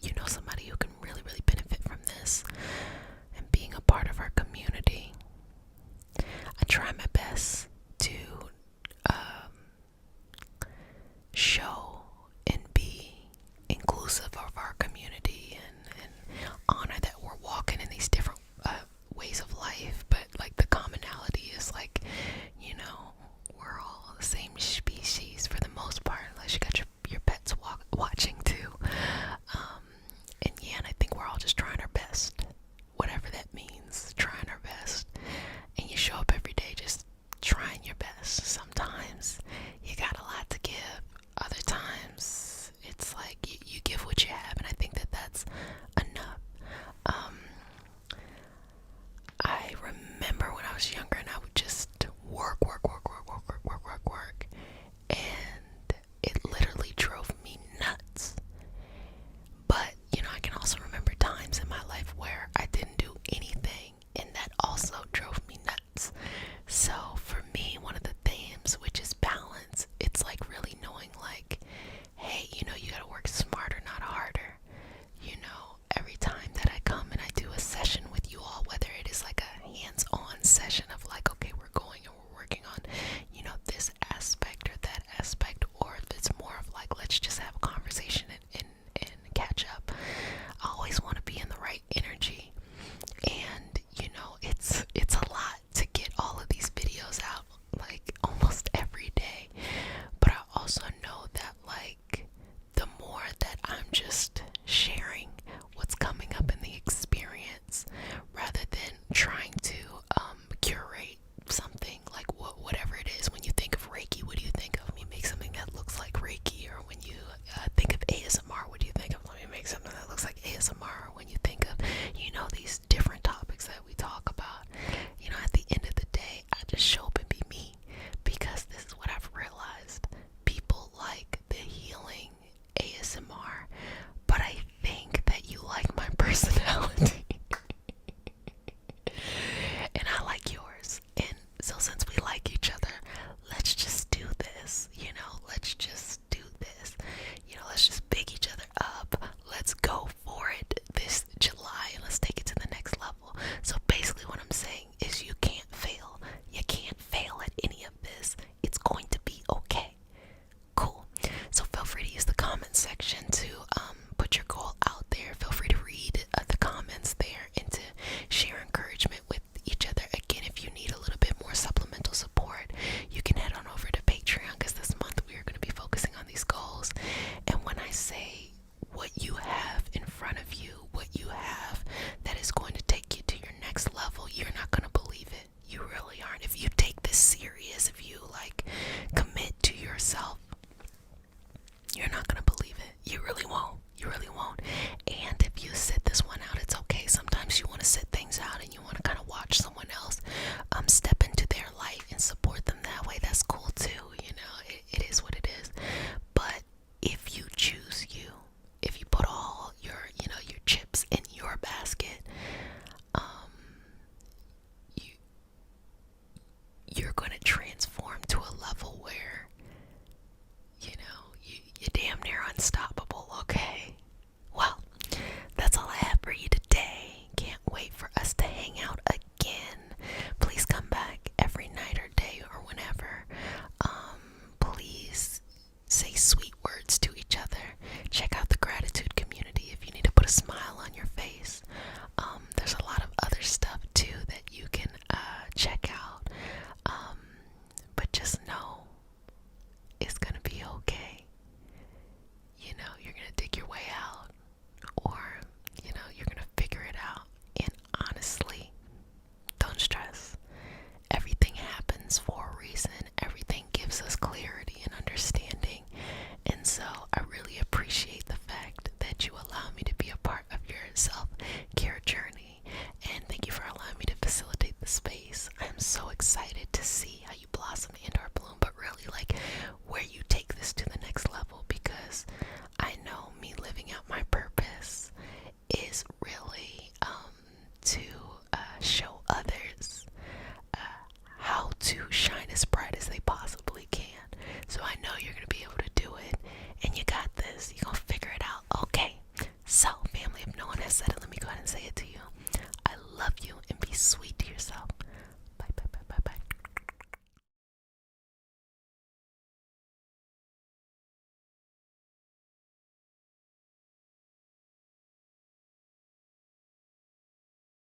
you know somebody who can really benefit from this and being a part of our community. I try my best to show and be inclusive of our community, and honor that we're walking in these different ways of life,